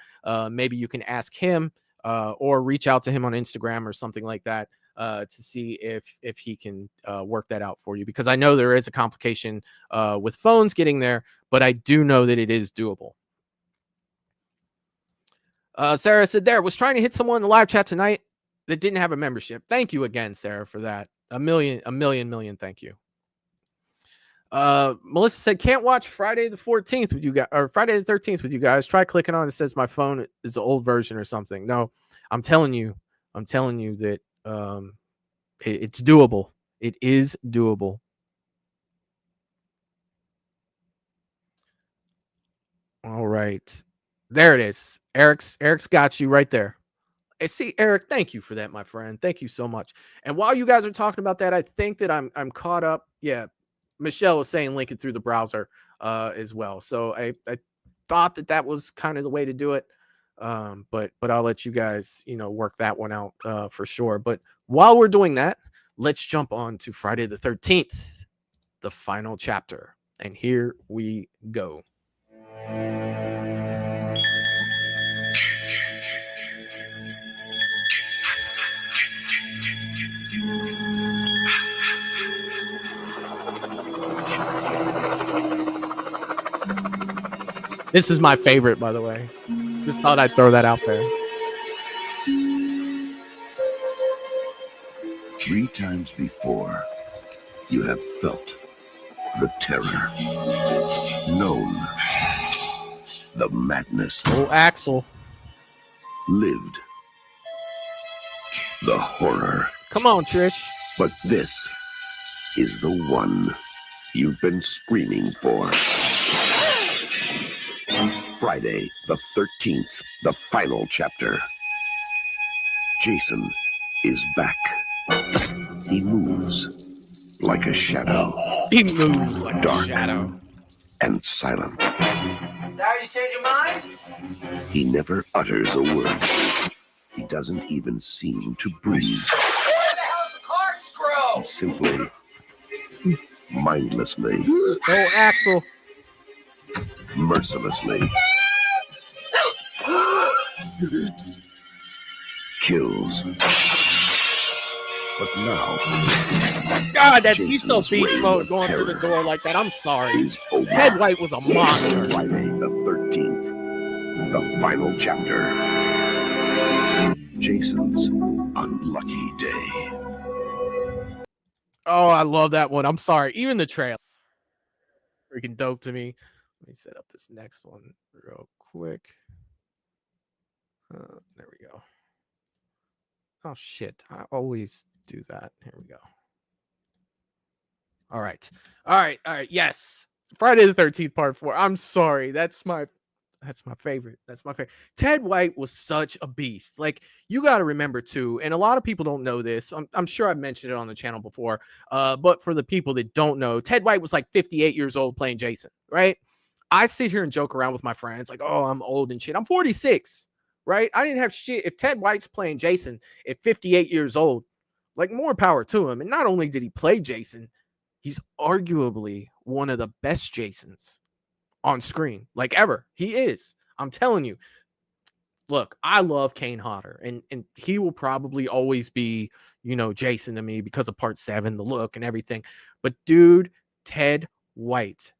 maybe you can ask him or reach out to him on Instagram or something like that to see if he can work that out for you, because I know there is a complication with phones getting there, but I do know that it is doable. Sarah said there was trying to hit someone in the live chat tonight that didn't have a membership. Thank you again, Sarah, for that. A million thank you. Melissa said can't watch Friday the 14th with you guys or Friday the 13th with you guys. Try clicking on it. It says my phone is the old version or something. No, I'm telling you that it's doable. It is doable. All right, there it is. Eric's got you right there. I see, Eric. Thank you for that, my friend. Thank you so much. And while you guys are talking about that, I think that I'm caught up. Yeah, Michelle was saying link it through the browser as well. So I thought that was kind of the way to do it. But I'll let you guys, work that one out for sure. But while we're doing that, let's jump on to Friday the 13th, the final chapter. And here we go. This is my favorite, by the way. Just thought I'd throw that out there. 3 times before, you have felt the terror, known the madness. Oh, Axel. Lived the horror. Come on, Trish. But this is the one you've been screaming for. Friday the 13th, the final chapter. Jason is back. He moves like a shadow. He moves like dark a shadow. And silent. Sorry you changed your mind? He never utters a word. He doesn't even seem to breathe. Where the hell's the corkscrew? He simply, mindlessly, Oh, Axel. mercilessly kills. But now, God, he's so Jason's beast reign mode of going through the terror door like that. I'm sorry. is over. Ted White was a monster. Friday the 13th, the final chapter. Jason's unlucky day. Oh, I love that one. I'm sorry. Even the trailer. Freaking dope to me. Let me set up this next one real quick. There we go. Oh, shit. I always do that. Here we go. All right. Yes. Friday the 13th, part 4. I'm sorry. That's my favorite. Ted White was such a beast. Like, you got to remember too, and a lot of people don't know this. I'm sure I've mentioned it on the channel before. But for the people that don't know, Ted White was like 58 years old playing Jason, right? I sit here and joke around with my friends like, oh, I'm old and shit. I'm 46, right? I didn't have shit. If Ted White's playing Jason at 58 years old, like, more power to him. And not only did he play Jason, he's arguably one of the best Jasons on screen, like, ever. He is. I'm telling you. Look, I love Kane Hodder, and he will probably always be, Jason to me because of part 7, the look and everything. But dude, Ted White,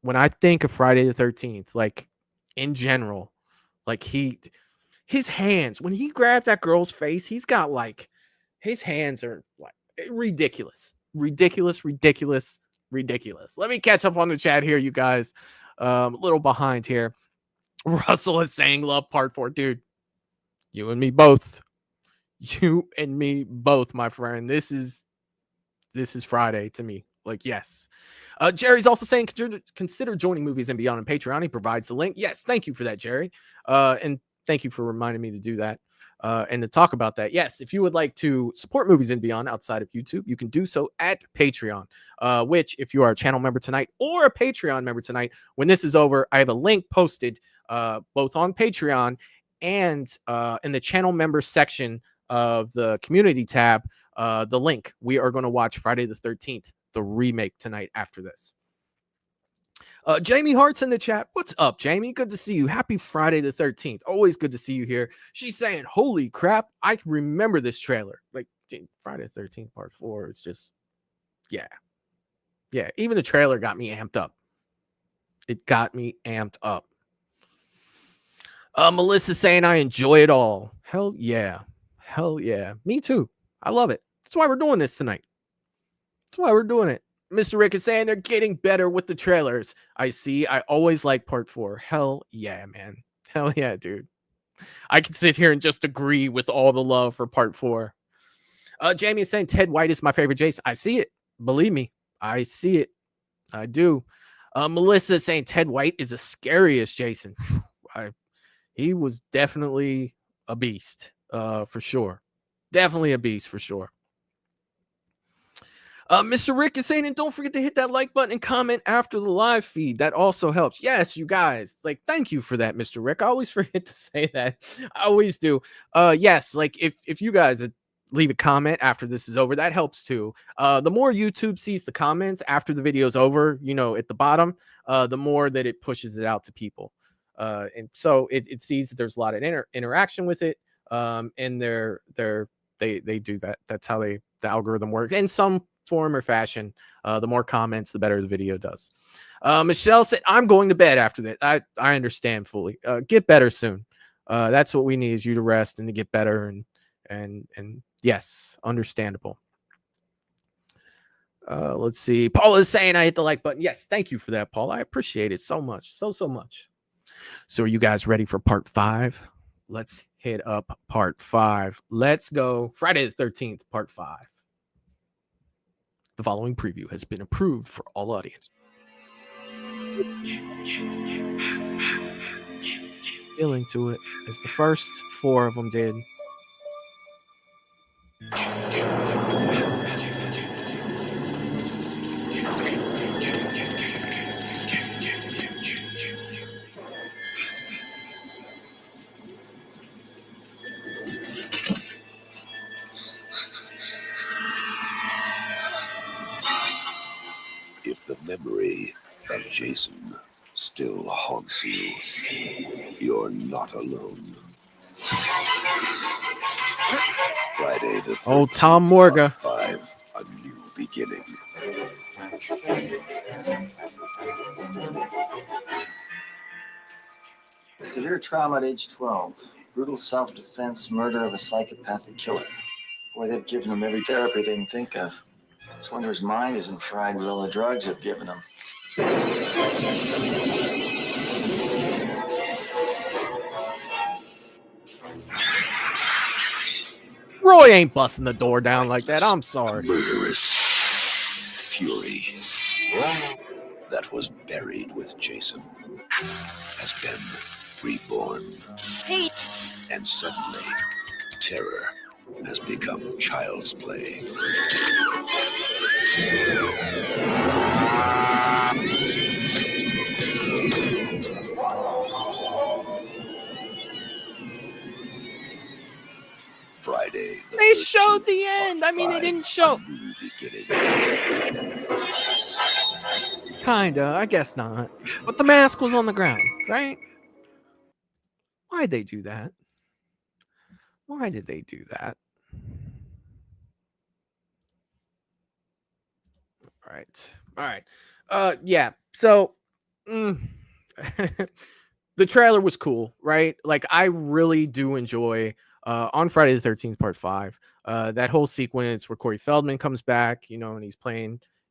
when I think of Friday the 13th, like, in general, like, his hands, when he grabs that girl's face, he's got, like, his hands are like ridiculous. Let me catch up on the chat here, you guys. A little behind here. Russell is saying love part 4. Dude, you and me both. You and me both, my friend. This is Friday to me. Like, yes. Jerry's also saying consider joining Movies and Beyond on Patreon. He provides the link. Yes, thank you for that, Jerry. And thank you for reminding me to do that and to talk about that. Yes, if you would like to support Movies and Beyond outside of YouTube, you can do so at Patreon, which if you are a channel member tonight or a Patreon member tonight, when this is over, I have a link posted both on Patreon and in the channel member section of the community tab. The link. We are going to watch Friday the 13th, the remake, tonight after this. Jamie Hart's in the chat. What's up, Jamie? Good to see you. Happy Friday the 13th. Always good to see you here. She's saying, holy crap, I remember this trailer. Like, Friday the 13th part 4. It's just, yeah. Yeah, even the trailer got me amped up. It got me amped up. Melissa saying, I enjoy it all. Hell yeah. Hell yeah. Me too. I love it. That's why we're doing this tonight. That's why we're doing it. Mr. Rick is saying they're getting better with the trailers. I see. I always like part 4. Hell yeah, man. Hell yeah, dude. I can sit here and just agree with all the love for part 4. Jamie is saying Ted White is my favorite Jason. I see it. Believe me. I see it. I do. Melissa is saying Ted White is the scariest Jason. He was definitely a beast, for sure. Definitely a beast, for sure. Mr. Rick is saying, and don't forget to hit that like button and comment after the live feed. That also helps. Yes, you guys. Like, thank you for that, Mr. Rick. I always forget to say that. I always do. Yes, like if you guys leave a comment after this is over, that helps too. The more YouTube sees the comments after the video's over, you know, at the bottom, the more that it pushes it out to people. And so it sees that there's a lot of interaction with it. And they do that. That's how the algorithm works in some form or fashion. The more comments, the better the video does. Michelle said, I'm going to bed after that. I understand fully. Get better soon. That's what we need, is you to rest and to get better. And yes, understandable. Let's see. Paul is saying I hit the like button. Yes, thank you for that, Paul. I appreciate it so much. So much. So are you guys ready for part 5? Let's hit up part 5. Let's go. Friday the 13th, part 5. The following preview has been approved for all audience. Feeling to it, as the first 4 of them did. If the memory of Jason still haunts you, you're not alone. Friday the 13th, Oh, Tom Morga. Part 5, a new beginning. Severe trauma at age 12. Brutal self-defense, murder of a psychopathic killer. Boy, they've given him every therapy they can think of. It's wonder his mind isn't fried with all the drugs they've given him. Roy ain't busting the door down like that. I'm sorry. Murderous fury that was buried with Jason has been reborn. Hey. And suddenly, terror has become child's play. Friday. They showed the end. I mean, they didn't show. Kinda. I guess not. But the mask was on the ground, right? Why'd they do that? Why did they do that? All right. Yeah. So the trailer was cool, right? Like, I really do enjoy on Friday the 13th, part 5, that whole sequence where Corey Feldman comes back, you know, and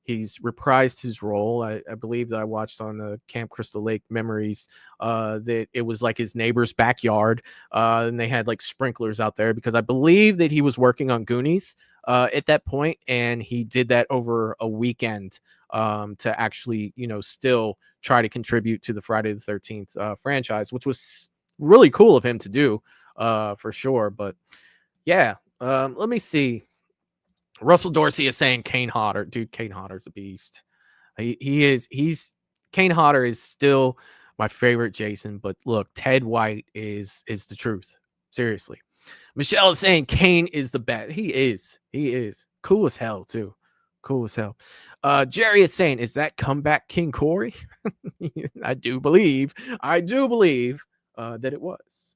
He's reprised his role. I believe that I watched on the Camp Crystal Lake Memories that it was like his neighbor's backyard, and they had like sprinklers out there because I believe that he was working on Goonies at that point, and he did that over a weekend to actually, still try to contribute to the Friday the 13th franchise, which was really cool of him to do for sure. But yeah, let me see. Russell Dorsey is saying Kane Hodder. Dude, Kane Hodder's a beast. Kane Hodder is still my favorite Jason, but look, Ted White is the truth. Seriously. Michelle is saying Kane is the best. He is. Cool as hell, too. Cool as hell. Jerry is saying, is that comeback King Corey? I do believe that it was.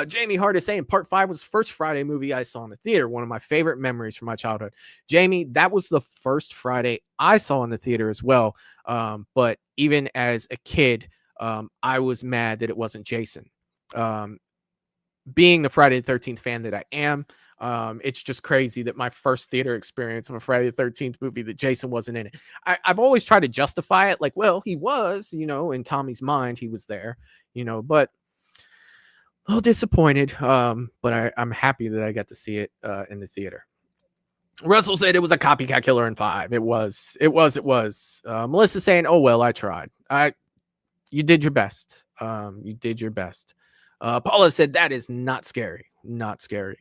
Jamie Hart is saying Part 5 was the first Friday movie I saw in the theater. One of my favorite memories from my childhood. Jamie, that was the first Friday I saw in the theater as well. But even as a kid, I was mad that it wasn't Jason. Being the Friday the 13th fan that I am, it's just crazy that my first theater experience of a Friday the 13th movie that Jason wasn't in it. I've always tried to justify it like, well, he was, in Tommy's mind, he was there, but a little disappointed, but I'm happy that I got to see it in the theater. Russell said it was a copycat killer in 5. It was. Melissa saying, oh, well, I tried. You did your best. Paula said that is not scary. Not scary.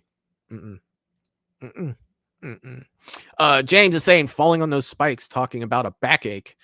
James is saying falling on those spikes, talking about a backache.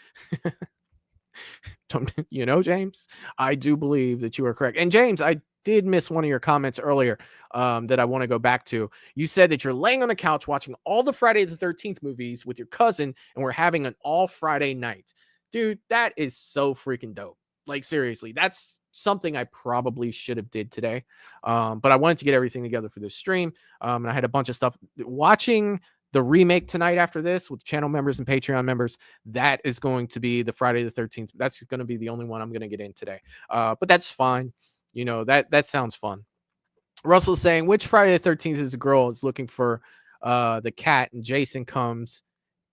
James, I do believe that you are correct. And James, I did miss one of your comments earlier that I want to go back to. You said that you're laying on the couch watching all the Friday the 13th movies with your cousin, and we're having an all Friday night. Dude, that is so freaking dope. Like, seriously, that's something I probably should have did today. But I wanted to get everything together for this stream. And I had a bunch of stuff. Watching the remake tonight after this with channel members and Patreon members, that is going to be the Friday the 13th. That's going to be the only one I'm going to get in today. But that's fine. That sounds fun. Russell's saying, which Friday the 13th is the girl is looking for the cat and Jason comes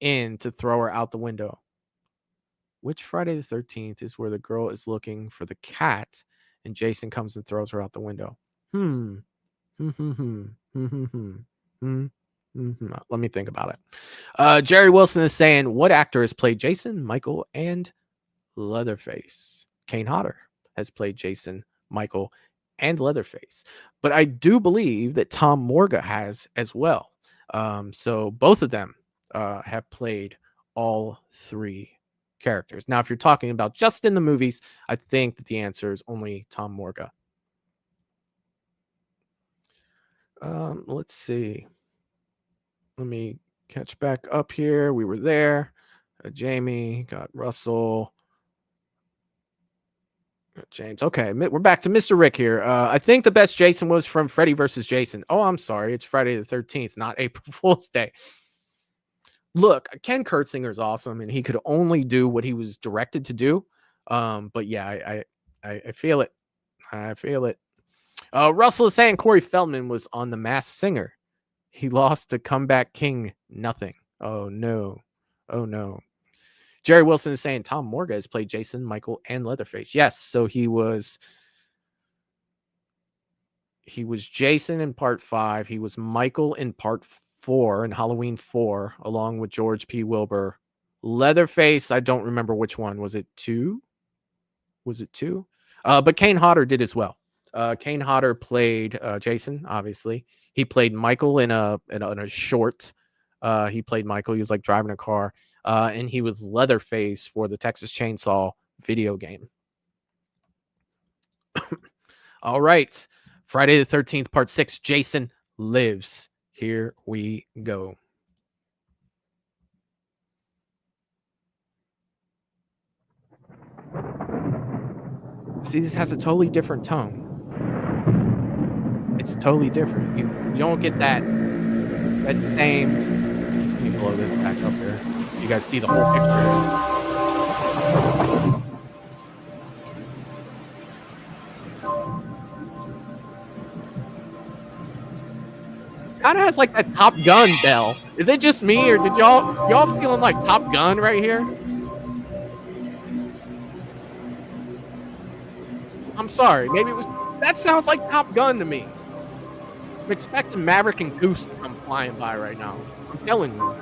in to throw her out the window? Which Friday the 13th is where the girl is looking for the cat and Jason comes and throws her out the window? Let me think about it. Jerry Wilson is saying, what actor has played Jason, Michael, and Leatherface? Kane Hodder has played Jason, Michael, and Leatherface. But I do believe that Tom Morga has as well. So both of them have played all 3 characters. Now, if you're talking about just in the movies, I think that the answer is only Tom Morga. Let's see. Let me catch back up here. We were there. Jamie, got Russell. James. Okay, we're back to Mr. Rick here. I think the best Jason was from Freddy versus Jason. Oh, I'm sorry. It's Friday the 13th, not April Fool's Day. Look, Ken Kurtzinger is awesome, and he could only do what he was directed to do. But yeah, I feel it. I feel it. Russell is saying Corey Feldman was on The Masked Singer. He lost to Comeback King. Nothing. Oh, no. Oh, no. Jerry Wilson is saying Tom Morga has played Jason, Michael, and Leatherface. Yes, so he was Jason in Part 5. He was Michael in Part 4, in Halloween 4, along with George P. Wilbur. Leatherface, I don't remember which one. Was it 2? Was it 2? But Kane Hodder did as well. Kane Hodder played Jason, obviously. He played Michael in a short. He played Michael. He was like driving a car. And he was Leatherface for the Texas Chainsaw video game. All right. Friday the 13th, Part 6, Jason Lives. Here we go. See, this has a totally different tone. It's totally different. You don't get that same. Let me blow this back up here. You guys see the whole picture. It kind of has like that Top Gun bell. Is it just me, or did y'all feeling like Top Gun right here? I'm sorry. Maybe it was. That sounds like Top Gun to me. I'm expecting Maverick and Goose to come flying by right now. I'm telling you.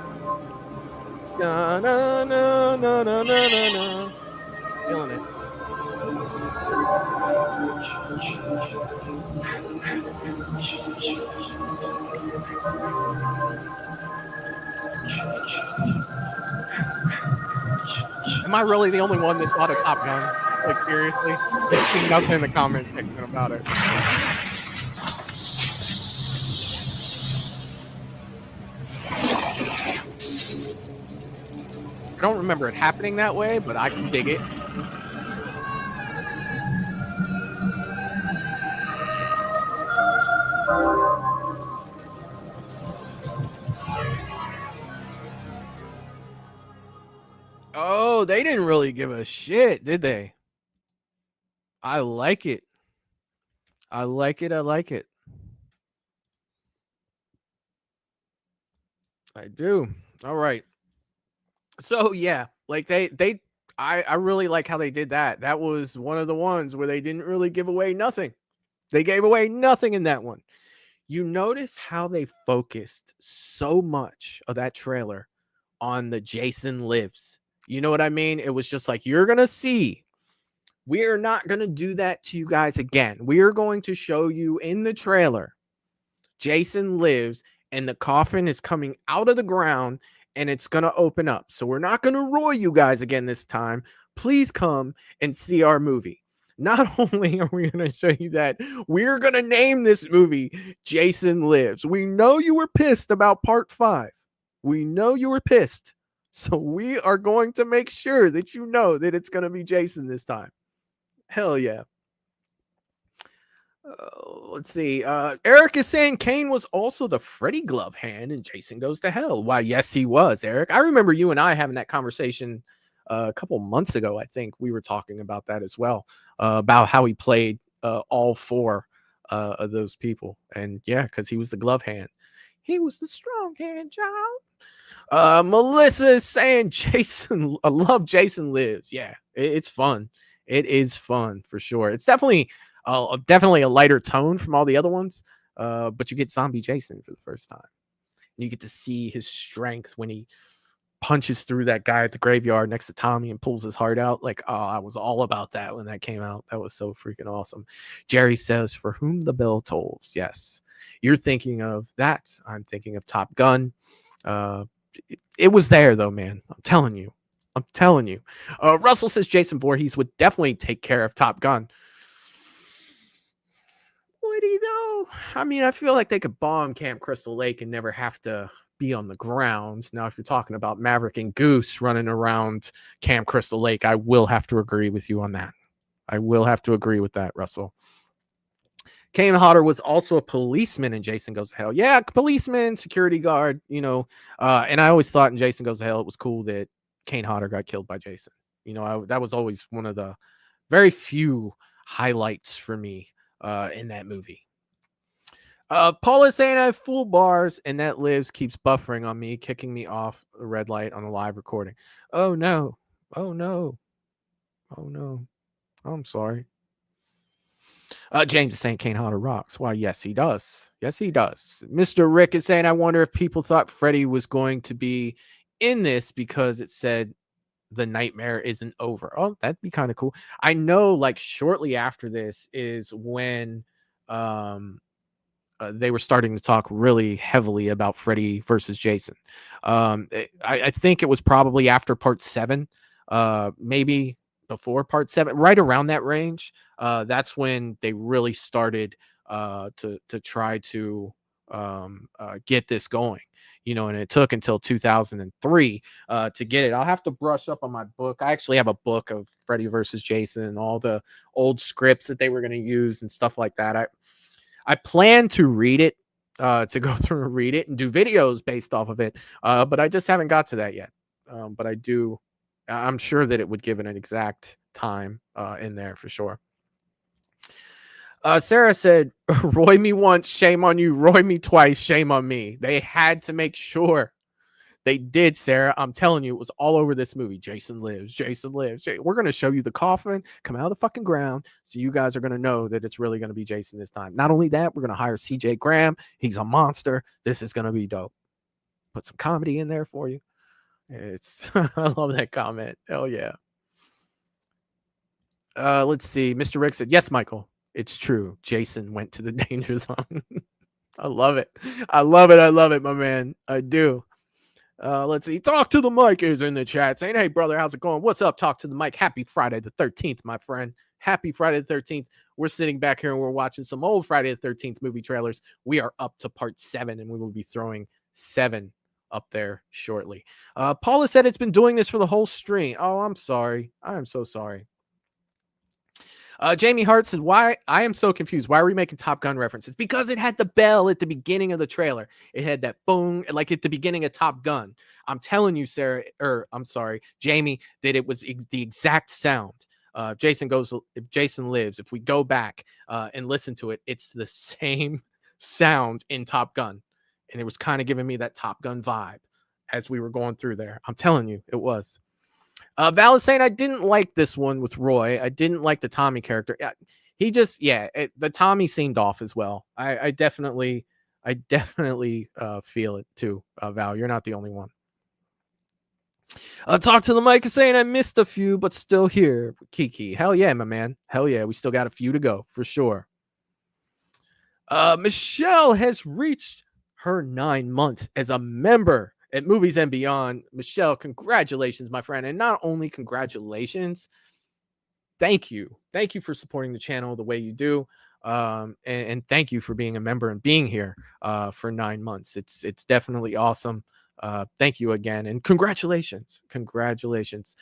Na, na, na, na, na, na, na, na. Feeling it. Am I really the only one that thought of Top Gun? Like, seriously? There's nothing in the comment section about it. I don't remember it happening that way, but I can dig it. Oh, they didn't really give a shit, did they? I like it. I like it. I like it. I do. All right. So yeah, like I really like how they did that. That was one of the ones where they didn't really give away nothing. They gave away nothing in that one. You notice how they focused so much of that trailer on the Jason Lives. You know what I mean? It was just like, you're going to see. We are not going to do that to you guys again. We are going to show you in the trailer Jason Lives, and the coffin is coming out of the ground and it's going to open up. So we're not going to roy you guys again this time. Please come and see our movie. Not only are we going to show you that, we're going to name this movie Jason Lives. We know you were pissed about part 5. We know you were pissed. So we are going to make sure that you know that it's going to be Jason this time. Hell yeah. Let's see. Eric is saying Kane was also the Freddy glove hand and Jason Goes to Hell. Why, yes, he was, Eric. I remember you and I having that conversation a couple months ago. I think we were talking about that as well, about how he played all 4 of those people. And yeah, because he was the glove hand. He was the strong hand, child. Melissa is saying Jason, I love Jason Lives. Yeah, it's fun. It is fun for sure. It's definitely a lighter tone from all the other ones, but you get zombie Jason for the first time. And you get to see his strength when he punches through that guy at the graveyard next to Tommy and pulls his heart out. Like, oh, I was all about that when that came out. That was so freaking awesome. Jerry says, for whom the bell tolls. Yes, you're thinking of that. I'm thinking of Top Gun. It was there though, man. I'm telling you. Russell says Jason Voorhees would definitely take care of Top Gun. Would he though? I mean, I feel like they could bomb Camp Crystal Lake and never have to be on the ground. Now, if you're talking about Maverick and Goose running around Camp Crystal Lake, I will have to agree with you on that. I will have to agree with that, Russell. Kane Hodder was also a policeman in Jason Goes to Hell. Yeah, policeman, security guard, you know. And I always thought in Jason Goes to Hell, it was cool that Kane Hodder got killed by Jason. You know, that was always one of the very highlights for me in that movie. Paul is saying I have full bars and that Lives keeps buffering on me, kicking me off the red light on the live recording. Oh no. I'm sorry. James is saying Kane Hodder rocks. Why, yes, he does. Mr. Rick is saying, I wonder if people thought Freddy was going to be in this because it said the nightmare isn't over. Oh, that'd be kind of cool. I know, like, shortly after this is when they were starting to talk really heavily about Freddy versus Jason. I think it was probably after part 7, maybe before part 7, right around that range. That's when they really started to try to get this going, you know, and it took until 2003 to get it. I'll have to brush up on my book. I actually have a book of Freddy versus Jason and all the old scripts that they were going to use and stuff like that. I plan to read it, to go through and read it and do videos based off of it, but I just haven't got to that yet. But I'm sure that it would give it an exact time in there for sure. Sarah said, Roy me once, shame on you. Roy me twice, shame on me. They had to make sure They did, Sarah. I'm telling you, it was all over this movie. Jason lives. Jason lives. We're going to show you the coffin come out of the fucking ground. So you guys are going to know that it's really going to be Jason this time. Not only that, we're going to hire CJ Graham. He's a monster. This is going to be dope. Put some comedy in there for you. It's I love that comment. Hell yeah. Let's see. Mr. Rick said, yes, Michael, it's true. Jason went to the danger zone. I love it. I love it. I love it, my man. I do. Let's see. Talk to the mic is in the chat saying, hey, brother, how's it going? What's up? Talk to the mic. Happy Friday the 13th, my friend. Happy Friday the 13th. We're sitting back here and we're watching some old Friday the 13th movie trailers. We are up to part 7 and we will be throwing 7 up there shortly. Paula said it's been doing this for the whole stream. Oh, I'm sorry. I am so sorry. Jamie Hart said, why? I am so confused. Why are we making Top Gun references? Because it had the bell at the beginning of the trailer. It had that boom, like at the beginning of Top Gun. I'm telling you, Sarah, or I'm sorry, Jamie, that it was the exact sound. If Jason lives, if we go back and listen to it, it's the same sound in Top Gun. And it was kind of giving me that Top Gun vibe as we were going through there. I'm telling you, it was. Val is saying, I didn't like this one with Roy. I didn't like the Tommy character. He just, the Tommy seemed off as well. I definitely feel it too. Val, you're not the only one. Talk to the mic is saying, I missed a few, but still here. Kiki, hell yeah, my man. Hell yeah, we still got a few to go for sure. Michelle has reached her 9 months as a member at Movies and Beyond. Michelle, congratulations, my friend. And not only congratulations, thank you. Thank you for supporting the channel the way you do. And thank you for being a member and being here for 9 months. It's definitely awesome. Thank you again. And congratulations. Congratulations.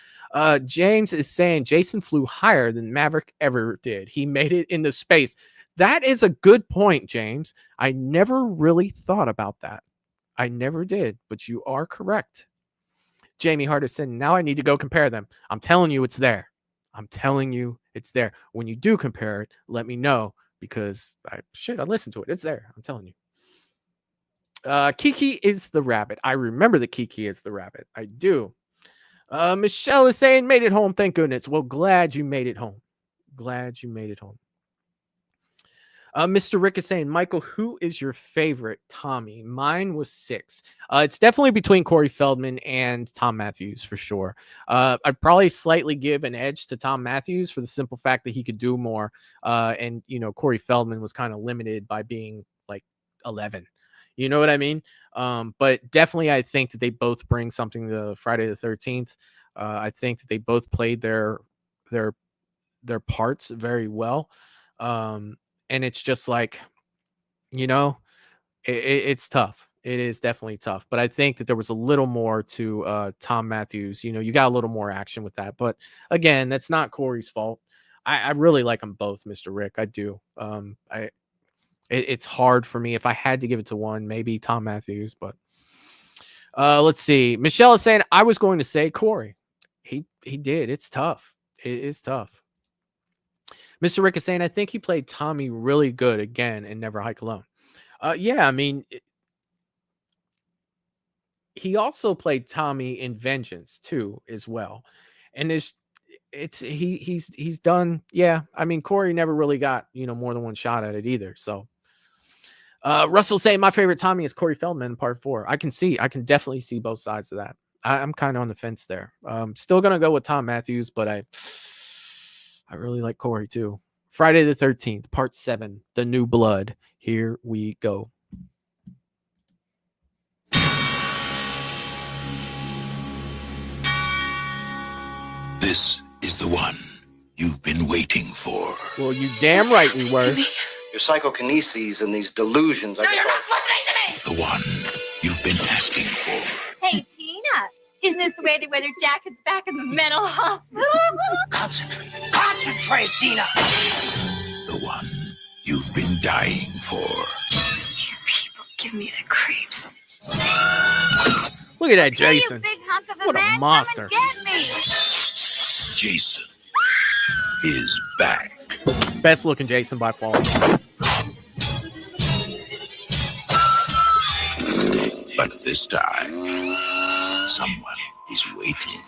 James is saying Jason flew higher than Maverick ever did. He made it into space. That is a good point, James. I never really thought about that. I never did, but you are correct. Jamie Hart is saying, now I need to go compare them. I'm telling you, it's there. I'm telling you, it's there. When you do compare it, let me know because I listened to it. It's there. I'm telling you. Kiki is the rabbit. I remember that Kiki is the rabbit. I do. Michelle is saying, made it home. Thank goodness. Well, glad you made it home. Glad you made it home. Mr. Rick is saying, Michael, who is your favorite Tommy? Mine was 6. It's definitely between Corey Feldman and Tom Matthews for sure. I'd probably slightly give an edge to Tom Matthews for the simple fact that he could do more. And, Corey Feldman was kind of limited by being like 11. You know what I mean? But definitely I think that they both bring something to Friday the 13th. I think that they both played their parts very well. And it's just like, it's tough. It is definitely tough. But I think that there was a little more to Tom Matthews. You got a little more action with that. But again, that's not Corey's fault. I really like them both, Mr. Rick. I do. It's hard for me. If I had to give it to one, maybe Tom Matthews. But let's see. Michelle is saying, I was going to say Corey. He did. It's tough. It is tough. Mr. Rick is saying, I think he played Tommy really good again in Never Hike Alone. Yeah, I mean, he also played Tommy in Vengeance too, as well. And he's done. Yeah, I mean, Corey never really got more than one shot at it either. So, Russell saying my favorite Tommy is Corey Feldman in Part 4. I can definitely see both sides of that. I'm kind of on the fence there. Still gonna go with Tom Matthews, but I really like Corey too. Friday the 13th, Part 7, The New Blood. Here we go. This is the one you've been waiting for. Well, you damn right we were. Your psychokineses and these delusions. The one you've been asking for. Hey, Tina. Isn't this the way they wear their jackets back in the mental hospital? Concentrate, Tina. The one you've been dying for. You people give me the creeps. Look at that Jason. Hey, you big hunk of a What a man, monster. Come and get me. Jason is back. Best looking Jason by far. But this time, someone is waiting.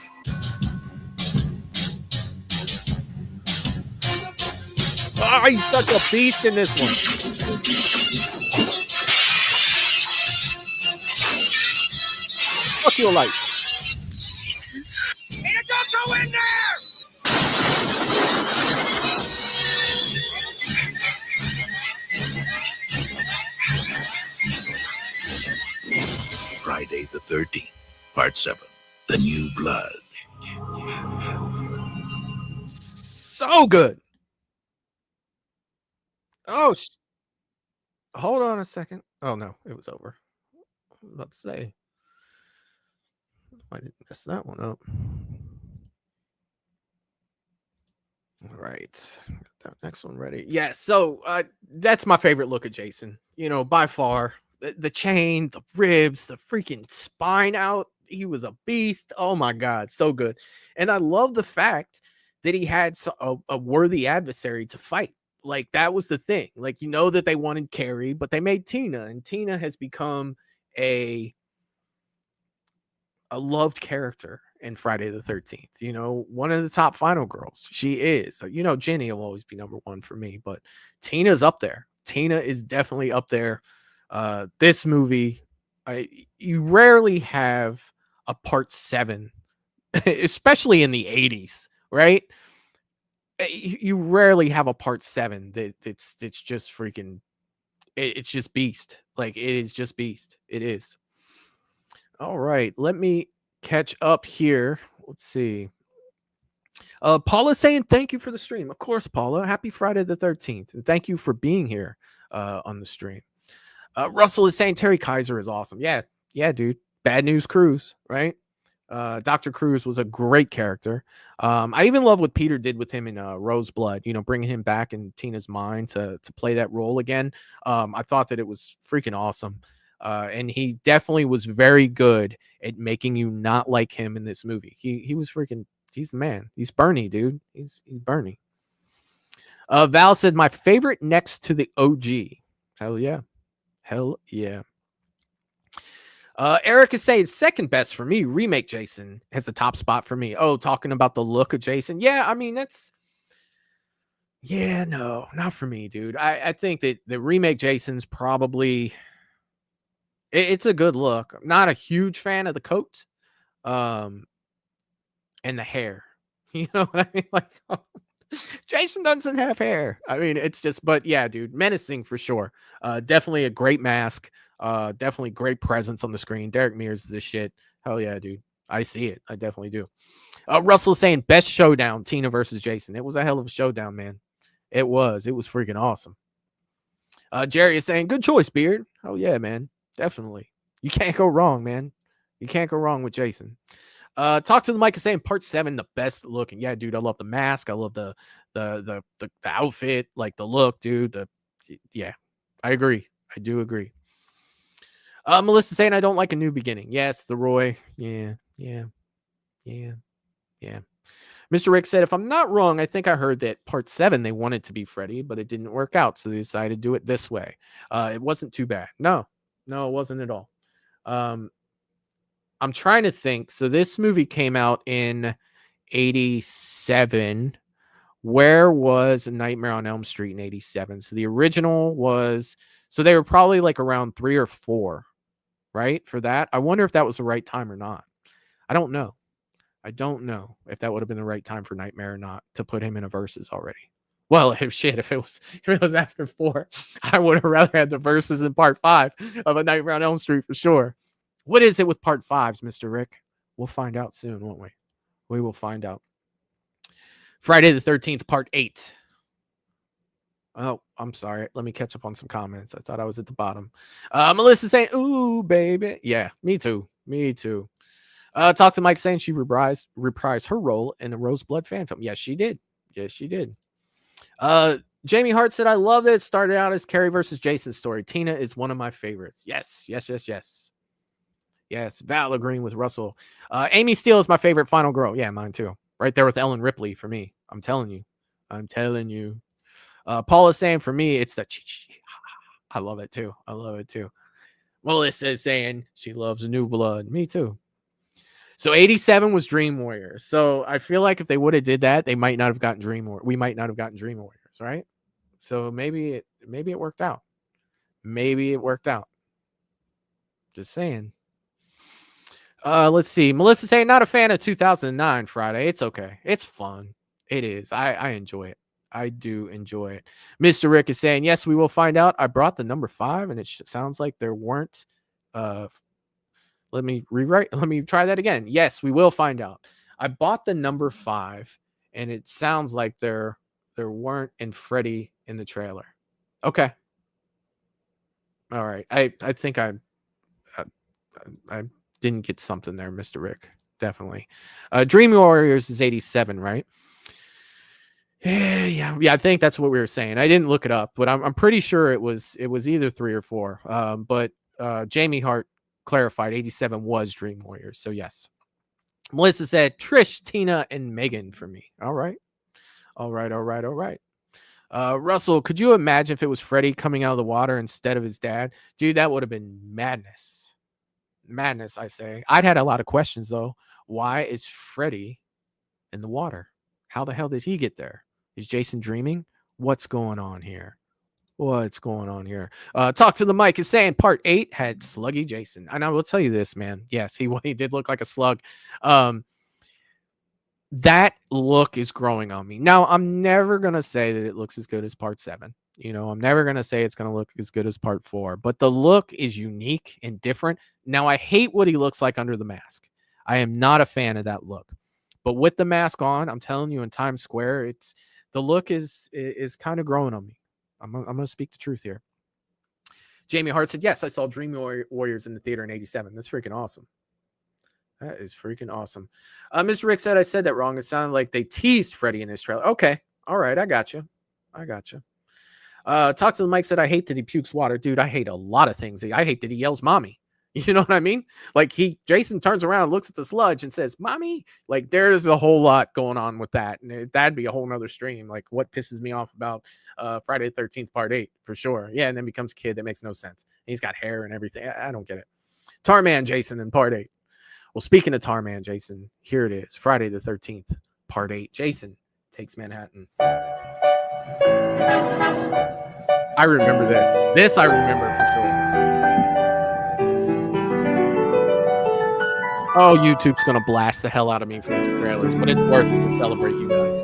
Oh, he's such a beast in this one. Fuck your light. Hey, don't go in there! Friday the 13th, Part 7, The New Blood. So good. Oh, hold on a second. Oh, no, it was over. I was about to say. I didn't mess that one up. All right. Got that next one ready. Yeah, so that's my favorite look of Jason. You know, by far. The chain, the ribs, the freaking spine out. He was a beast. Oh my God, so good. And I love the fact that he had a worthy adversary to fight. Like, that was the thing. Like, you know that they wanted Carrie, but they made Tina, and Tina has become a loved character in Friday the 13th. You know, one of the top final girls. She is. You know, Jenny will always be number one for me, but Tina's up there. Tina is definitely up there. This movie, you rarely have a part 7, especially in the 80s, right? You rarely have a part 7 that it's just freaking, it's just beast. Like, it is just beast. It is. All right, let me catch up here. Let's see. Paula's saying thank you for the stream. Of course, Paula. Happy Friday the 13th. And thank you for being here on the stream. Russell is saying Terry Kaiser is awesome. Yeah, dude. Bad News Cruz, right? Dr. Cruz was a great character. I even love what Peter did with him in Roseblood, you know, bringing him back in Tina's mind to play that role again. I thought that it was freaking awesome. And he definitely was very good at making you not like him in this movie. He was freaking, he's the man. He's Bernie, dude. He's Bernie. Val said, my favorite next to the OG. Hell yeah. Hell yeah. Eric is saying second best for me. Remake Jason has the top spot for me. Oh, talking about the look of Jason. Yeah, I mean, no, not for me, dude. I think that the remake Jason's probably, it's a good look. I'm not a huge fan of the coat and the hair. You know what I mean? Like, Jason doesn't have hair. I mean, it's just, but yeah, dude, menacing for sure. Definitely a great mask. Definitely great presence on the screen. Derek Mears is this shit. Hell yeah, dude. I see it. I definitely do. Russell's saying best showdown, Tina versus Jason. It was a hell of a showdown, man. It was freaking awesome. Jerry is saying good choice, Beard. Oh yeah, man. Definitely. You can't go wrong, man. You can't go wrong with Jason. Talk to the mic is saying part 7, the best looking. Yeah, dude. I love the mask. I love the outfit, like the look, dude. Yeah, I agree. I do agree. Melissa saying I don't like A New Beginning. Yes, the Roy. Yeah. Mr. Rick said, if I'm not wrong, I think I heard that part 7 they wanted to be Freddy, but it didn't work out, so they decided to do it this way. It wasn't too bad. No, it wasn't at all. I'm trying to think. So this movie came out in 87. Where was Nightmare on Elm Street in 87? So the original was, so they were probably like around 3 or 4, right? For that. I wonder if that was the right time or not. I don't know if that would have been the right time for Nightmare or not to put him in a versus already. Well, if it was after 4, I would have rather had the verses in part 5 of A Nightmare on Elm Street for sure. What is it with part 5s, Mr. Rick? We'll find out soon, won't we? We will find out. Friday the 13th, part 8. Oh, I'm sorry. Let me catch up on some comments. I thought I was at the bottom. Melissa saying, ooh, baby. Yeah, me too. Talk to Mike saying she reprised her role in the Roseblood fan film. Yes, she did. Jamie Hart said, I love that it started out as Carrie versus Jason story. Tina is one of my favorites. Yes. Val agreeing with Russell. Amy Steele is my favorite final girl. Yeah, mine too. Right there with Ellen Ripley for me. I'm telling you. Paul is saying for me, it's the I love it too. Melissa is saying she loves New Blood. Me too. So 87 was Dream Warriors. So I feel like if they would have did that, they might not have gotten Dream Warriors. We might not have gotten Dream Warriors, right? So maybe it worked out. Maybe it worked out. Just saying. Let's see. Melissa saying not a fan of 2009 Friday. It's okay. It's fun. It is. I enjoy it. I do enjoy it. Mr. Rick is saying, yes, we will find out. I brought the number 5, and it sounds like there weren't. Let me try that again. Yes, we will find out. I bought the number 5, and it sounds like there weren't in Freddy in the trailer. Okay. All right. I think I didn't get something there, Mr. Rick. Definitely. Dream Warriors is 87, right? Yeah. I think that's what we were saying. I didn't look it up, but I'm pretty sure it was either 3 or 4. But Jamie Hart clarified 87 was Dream Warriors. So yes. Melissa said Trish, Tina, and Megan for me. All right. Russell, could you imagine if it was Freddy coming out of the water instead of his dad? Dude, that would have been madness. Madness, I say. I'd had a lot of questions, though. Why is Freddy in the water? How the hell did he get there? Is Jason dreaming? What's going on here? Talk to the mic is saying part 8 had sluggy Jason. And I will tell you this, man. Yes, he did look like a slug. That look is growing on me. Now, I'm never going to say that it looks as good as part 7. I'm never going to say it's going to look as good as part 4, but the look is unique and different. Now, I hate what he looks like under the mask. I am not a fan of that look, but with the mask on, I'm telling you, in Times Square, the look is kind of growing on me. I'm going to speak the truth here. Jamie Hart said, yes, I saw Dream Warriors in the theater in 87. That's freaking awesome. That is freaking awesome. Mr. Rick said I said that wrong. It sounded like they teased Freddy in this trailer. Okay. All right. I got you. Talk to the mic said I hate that he pukes water. Dude, I hate a lot of things. I hate that he yells mommy. You know what I mean? Like Jason turns around, looks at the sludge and says, mommy. Like there's a whole lot going on with that. And that'd be a whole nother stream. Like what pisses me off about Friday the 13th part 8 for sure. Yeah. And then becomes a kid. That makes no sense. He's got hair and everything. I don't get it. Tarman Jason in part 8. Well, speaking of Tarman Jason, here it is. Friday the 13th, part 8. Jason takes Manhattan. I remember this. This I remember for sure. Oh, YouTube's going to blast the hell out of me for these trailers, but it's worth it to celebrate you guys.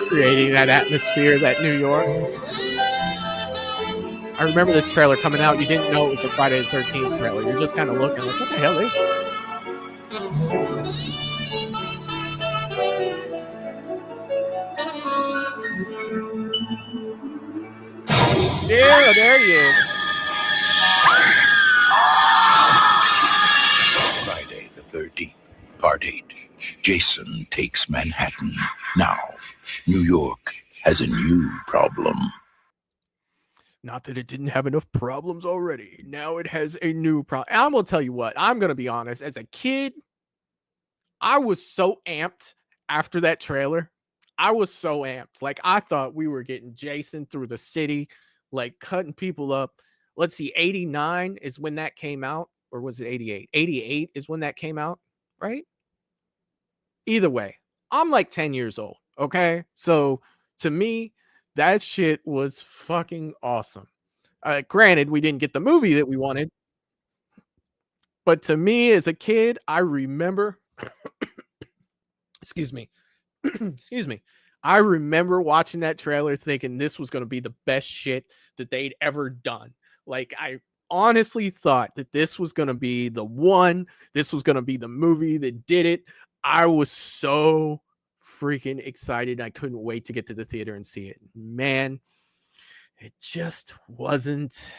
Creating that atmosphere, that New York. I remember this trailer coming out. You didn't know it was a Friday the 13th trailer. You're just kind of looking like, what the hell is it? Yeah, there he is. Friday the 13th, part 8. Jason takes Manhattan. Now, New York has a new problem. Not that it didn't have enough problems already. Now it has a new problem. I'm going to tell you what. I'm going to be honest. As a kid, I was so amped after that trailer. I was so amped. Like, I thought we were getting Jason through the city, like cutting people up. Let's see, 89 is when that came out. Or was it 88? 88 is when that came out, right? Either way, I'm like 10 years old, okay? So, to me, that shit was fucking awesome. Granted, we didn't get the movie that we wanted. But to me, as a kid, I remember... Excuse me. I remember watching that trailer thinking this was going to be the best shit that they'd ever done. Like, I honestly thought that this was going to be the one. This was going to be the movie that did it. I was so freaking excited. I couldn't wait to get to the theater and see it. Man, it just wasn't.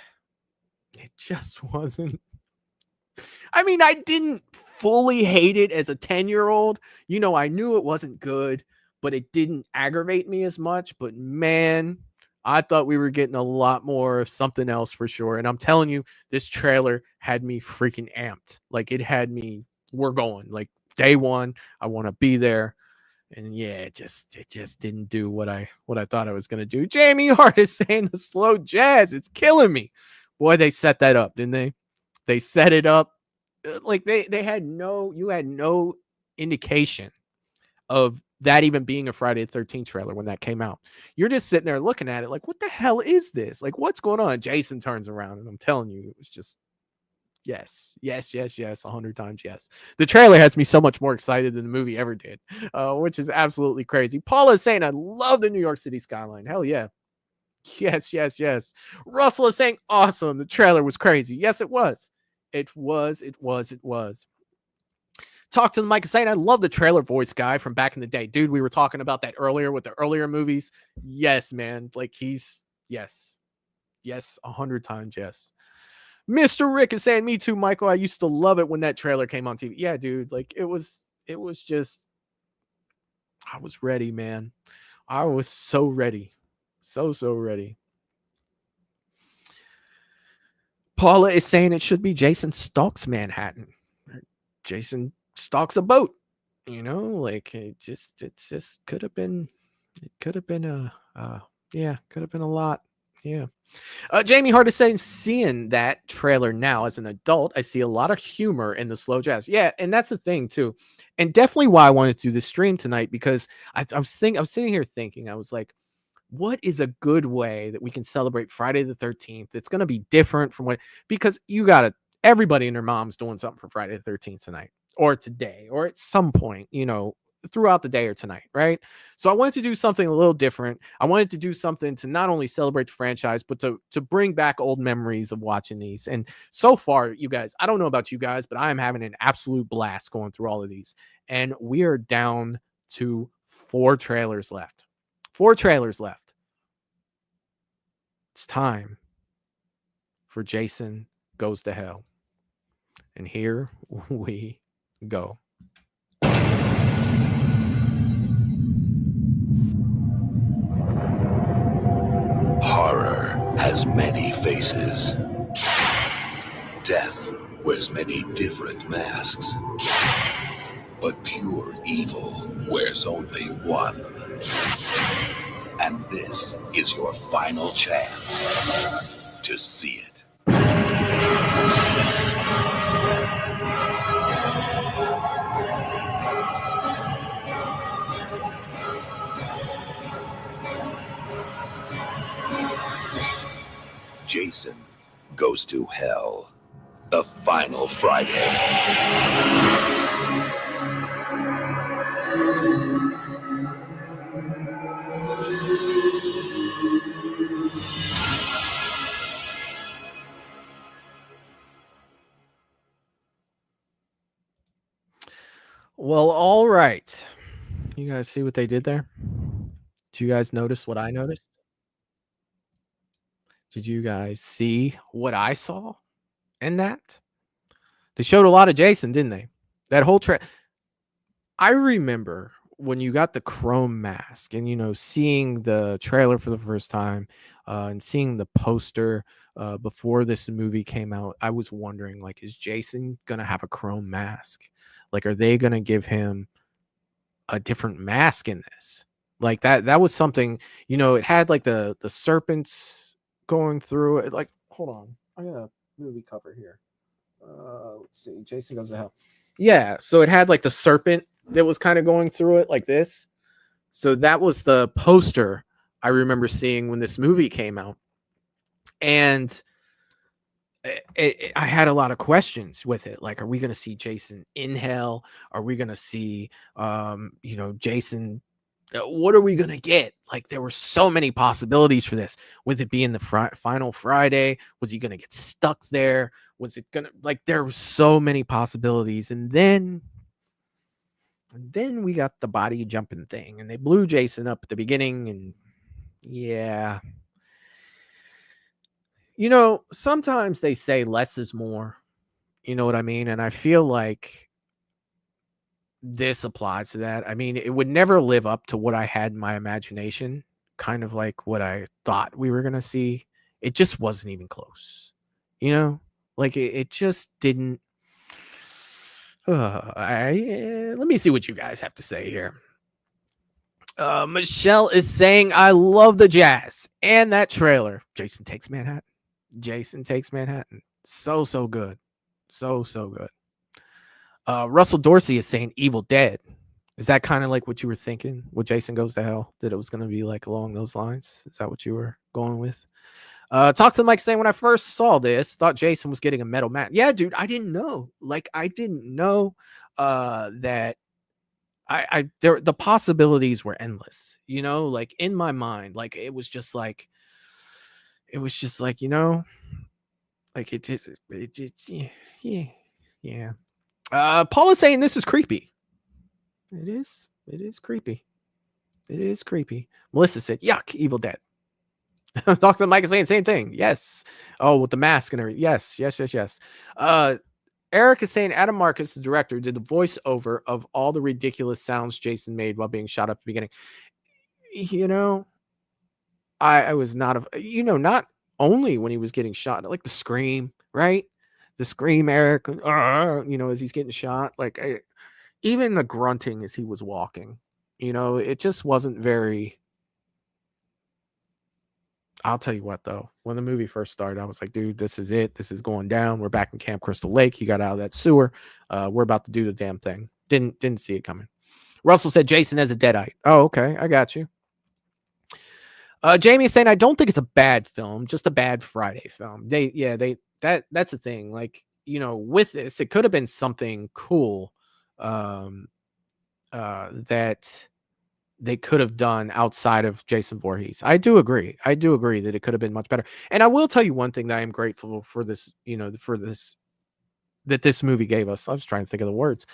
I mean, I didn't fully hate it as a 10-year-old. You know, I knew it wasn't good, but it didn't aggravate me as much. But man, I thought we were getting a lot more of something else for sure. And I'm telling you, this trailer had me freaking amped. Like it had me, we're going. Like day one, I want to be there. And yeah, it just didn't do what I thought I was gonna do. Jamie Hart is saying the slow jazz, it's killing me. Boy, they set that up, didn't they? They set it up. Like they had you had no indication of that even being a Friday the 13th trailer when that came out. You're just sitting there looking at it like, what the hell is this? Like, what's going on? Jason turns around, and I'm telling you, it was just yes, 100 times yes. The trailer has me so much more excited than the movie ever did, which is absolutely crazy. Paula is saying, I love the New York City skyline. Hell yeah. Yes. Russell is saying, awesome. The trailer was crazy. Yes, it was. It was. Talk to the mic and saying, I love the trailer voice guy from back in the day. Dude, we were talking about that earlier with the earlier movies. Yes, man. Like yes, 100 times yes. Mr. Rick is saying, me too, Michael. I used to love it when that trailer came on TV. Yeah, dude. Like it was just, I was ready, man. I was so ready. So ready. Paula is saying it should be Jason Stalks Manhattan. Jason stalks a boat. You know, like it just could have been could have been a lot. Yeah. Jamie Hart is saying, seeing that trailer now as an adult, I see a lot of humor in the slow jazz. Yeah, and that's the thing too, and definitely why I wanted to do this stream tonight, because I was sitting here thinking, I was like, what is a good way that we can celebrate Friday the 13th? It's going to be different from because you got to, everybody and their mom's doing something for Friday the 13th tonight or today or at some point, throughout the day or tonight, right? So I wanted to do something a little different. I wanted to do something to not only celebrate the franchise, but to bring back old memories of watching these. And so far, you guys, I don't know about you guys, but I am having an absolute blast going through all of these. And we are down to 4 trailers left. 4 trailers left. It's time for Jason Goes to Hell. And here we go. Horror has many faces. Death wears many different masks. But pure evil wears only one. And this is your final chance to see it. Jason Goes to Hell, the final Friday. Well, all right. You guys see what they did there? Did you guys notice what I noticed? Did you guys see what I saw in that? They showed a lot of Jason, didn't they? That whole I remember when you got the chrome mask and, seeing the trailer for the first time and seeing the poster before this movie came out, I was wondering, like, is Jason going to have a chrome mask? Like, are they going to give him a different mask in this? Like that was something, it had like the serpents going through it. Like, hold on, I got a movie cover here. Let's see, Jason Goes to Hell. Yeah, so it had like the serpent that was kind of going through it like this. So that was the poster I remember seeing when this movie came out. And I had a lot of questions with it. Like, are we going to see Jason in hell? Are we going to see, Jason? What are we going to get? Like, there were so many possibilities for this. Was it being the final Friday? Was he going to get stuck there? Was it going to, like, there were so many possibilities. And then we got the body jumping thing, and they blew Jason up at the beginning. And yeah. Sometimes they say less is more. You know what I mean? And I feel like this applies to that. I mean, it would never live up to what I had in my imagination kind of like what I thought we were gonna see. It just wasn't even close. You know, like it just didn't. Let me see what you guys have to say here. Michelle is saying, I love the jazz and that trailer. Jason Takes Manhattan. Jason Takes Manhattan. So good. So good. Russell Dorsey is saying Evil Dead. Is that kind of like what you were thinking with Jason Goes to Hell? That it was going to be like along those lines? Is that what you were going with? Talk to the mic saying, when I first saw this, thought Jason was getting a metal mask. Yeah, dude, I didn't know. Like, I didn't know that the possibilities were endless, you know, like in my mind, like it was just like, you know, like yeah. Paul is saying this is creepy. It is creepy. It is creepy. Melissa said, yuck, Evil Dead. Dr. Mike is saying same thing. Yes. Oh, with the mask and everything. Yes. Eric is saying Adam Marcus, the director, did the voiceover of all the ridiculous sounds Jason made while being shot up at the beginning. You know, I was not not only when he was getting shot, like the scream, right? The scream, Eric, as he's getting shot, like even the grunting as he was walking, it just wasn't very. I'll tell you what, though, when the movie first started, I was like, dude, this is it. This is going down. We're back in Camp Crystal Lake. He got out of that sewer. We're about to do the damn thing. Didn't see it coming. Russell said Jason has a deadite. Oh, okay. I got you. Jamie is saying, I don't think it's a bad film, just a bad Friday film. That's the thing. Like, with this, it could have been something cool that they could have done outside of Jason Voorhees. I do agree that it could have been much better. And I will tell you one thing that I am grateful for this, that this movie gave us. I was trying to think of the words.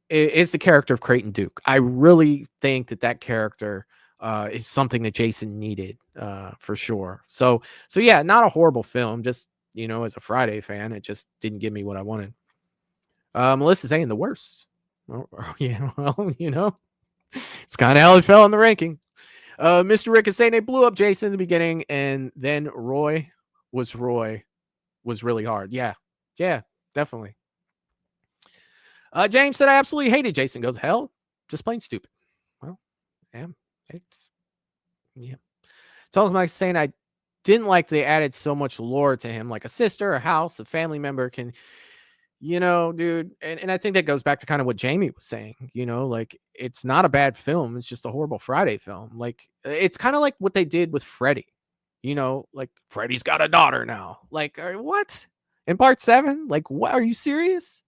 It's the character of Creighton Duke. I really think that character is something that Jason needed for sure. So yeah, not a horrible film. Just, as a Friday fan, it just didn't give me what I wanted. Melissa's saying the worst. Oh, yeah, well, it's kind of how it fell in the ranking. Mr. Rick is saying they blew up Jason in the beginning, and then Roy was really hard. Yeah, definitely. James said I absolutely hated Jason Goes Hell. Just plain stupid. Well, yeah. Tells Mike saying I didn't like they added so much lore to him, like a sister, a house, a family member can. Dude, and I think that goes back to kind of what Jamie was saying, like it's not a bad film. It's just a horrible Friday film. Like it's kind of like what they did with Freddy, like Freddy's got a daughter now. Like, what? In part 7? Like, what? Are you serious?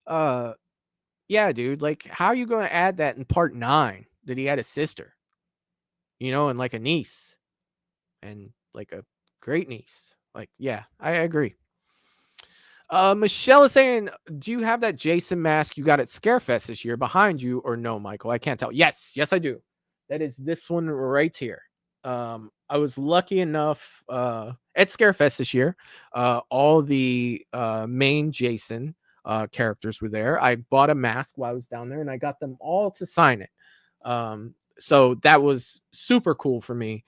Yeah, dude, like how are you going to add that in part 9 that he had a sister, and like a niece and like a great niece? Like, yeah, I agree. Michelle is saying, do you have that Jason mask you got at Scarefest this year behind you or no, Michael? I can't tell. Yes, I do. That is this one right here. I was lucky enough at Scarefest this year. All the main Jason characters were there. I bought a mask while I was down there and I got them all to sign it. So that was super cool for me,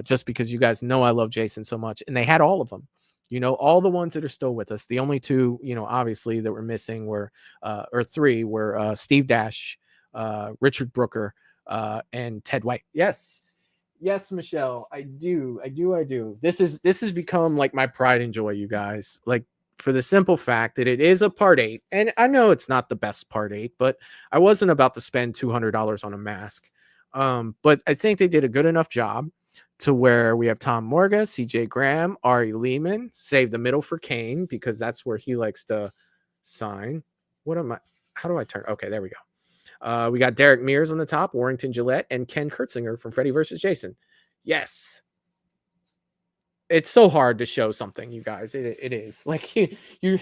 just because you guys know I love Jason so much, and they had all of them. All the ones that are still with us. The only 2, obviously that were missing were, or 3 were Steve Dash, Richard Brooker, and Ted White. Yes, Michelle, I do. This has become like my pride and joy, you guys. Like for the simple fact that it is a part 8, and I know it's not the best part 8, but I wasn't about to spend $200 on a mask. But I think they did a good enough job to where we have Tom Morga, CJ Graham, Ari Lehman, save the middle for Kane, because that's where he likes to sign. How do I turn? Okay, there we go. We got Derek Mears on the top, Warrington Gillette, and Ken Kurtzinger from Freddy vs. Jason. Yes. It's so hard to show something, you guys. It is. Like, you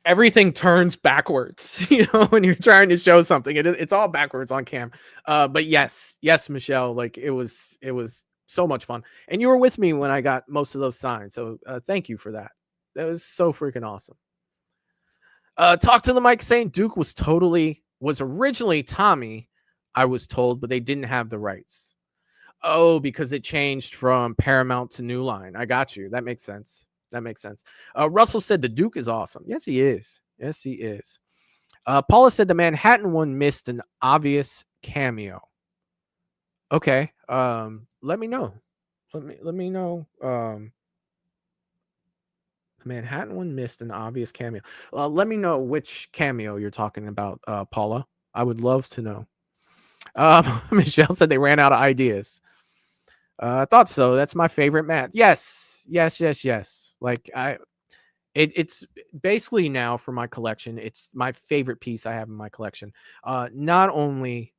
everything turns backwards, when you're trying to show something. It's all backwards on cam. But yes, Michelle, like it was so much fun. And you were with me when I got most of those signs. So thank you for that. That was so freaking awesome. Talk to the mic saying Duke was totally was originally Tommy, I was told, but they didn't have the rights. Oh, because it changed from Paramount to New Line. I got you. That makes sense. That makes sense. Russell said the Duke is awesome. Yes, he is. Yes, he is. Paula said the Manhattan one missed an obvious cameo. Okay. Let me know. Let me know. The Manhattan one missed an obvious cameo. Let me know which cameo you're talking about, Paula. I would love to know. Michelle said they ran out of ideas. I thought so. That's my favorite math. Yes. Like it's basically now for my collection. It's my favorite piece I have in my collection. Not only,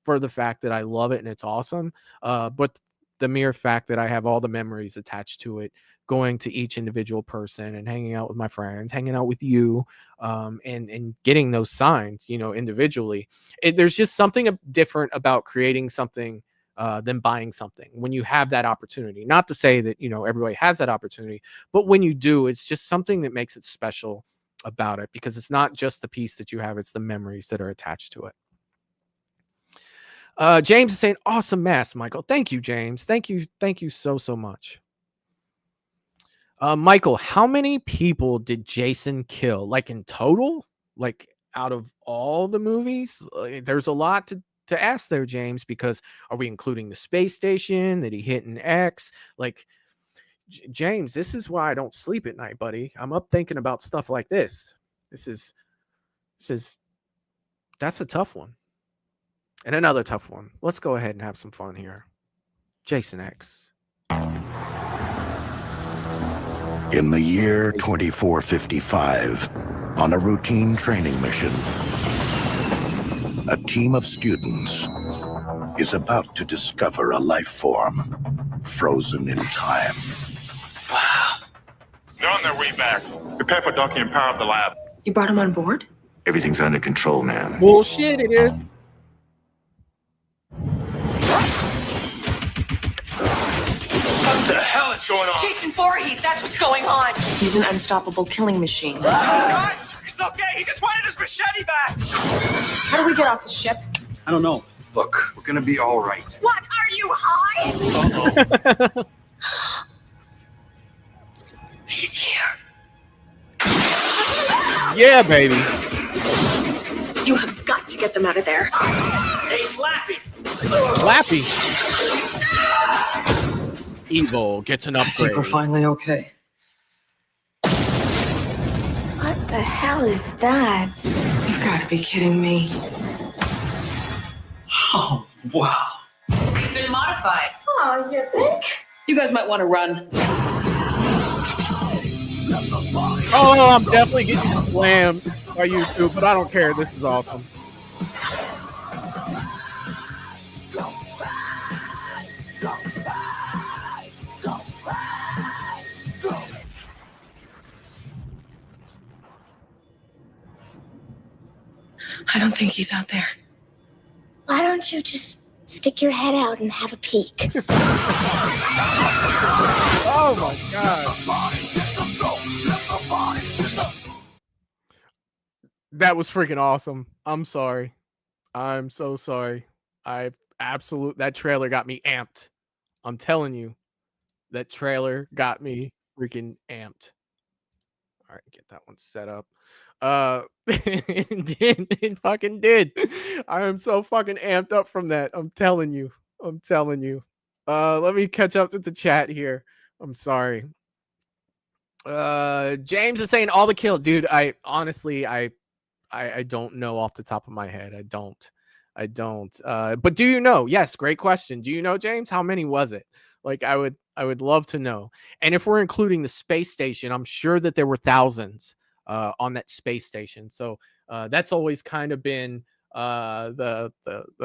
for the fact that I love it and it's awesome, but the mere fact that I have all the memories attached to it, going to each individual person and hanging out with my friends, hanging out with you, and getting those signed, individually. There's just something different about creating something than buying something when you have that opportunity. Not to say that, everybody has that opportunity, but when you do, it's just something that makes it special about it, because it's not just the piece that you have, it's the memories that are attached to it. James is saying, awesome mask, Michael. Thank you, James. Thank you so much. Michael, how many people did Jason kill? Like in total? Like out of all the movies? There's a lot to ask there, James, because are we including the space station that he hit in X? Like, James, this is why I don't sleep at night, buddy. I'm up thinking about stuff like this. That's a tough one. And another tough one. Let's go ahead and have some fun here. Jason X. In the year 2455, on a routine training mission, a team of students is about to discover a life form frozen in time. Wow. They're on their way back. Prepare for docking and power up the lab. You brought him on board? Everything's under control, man. Bullshit, it is. What the hell is going on? Jason Voorhees, that's what's going on. He's an unstoppable killing machine. Guys, it's okay. He just wanted his machete back. How do we get off the ship? I don't know. Look, we're gonna be all right. What? Are you high? Uh-oh. He's here. Yeah, baby. You have got to get them out of there. Hey, Slappy. Slappy. Evil gets an I think upgrade. we're finally okay. What the hell is that? You've got to be kidding me. Oh, wow. He's been modified. Oh, you think? You guys might want to run. Oh, I'm definitely getting slammed by you two, but I don't care. This is awesome. I don't think he's out there. Why don't you just stick your head out and have a peek? Oh my god. That was freaking awesome. I'm sorry. I'm so sorry. That trailer got me amped. I'm telling you. That trailer got me freaking amped. All right, get that one set up. It fucking did. I am so fucking amped up from that. I'm telling you. Let me catch up with the chat here. I'm sorry. James is saying all the kills, dude. I honestly don't know off the top of my head. I don't. But do you know? Yes, great question. Do you know, James? How many was it? Like, I would love to know. And if we're including the space station, I'm sure that there were thousands on that space station. So that's always kind of been the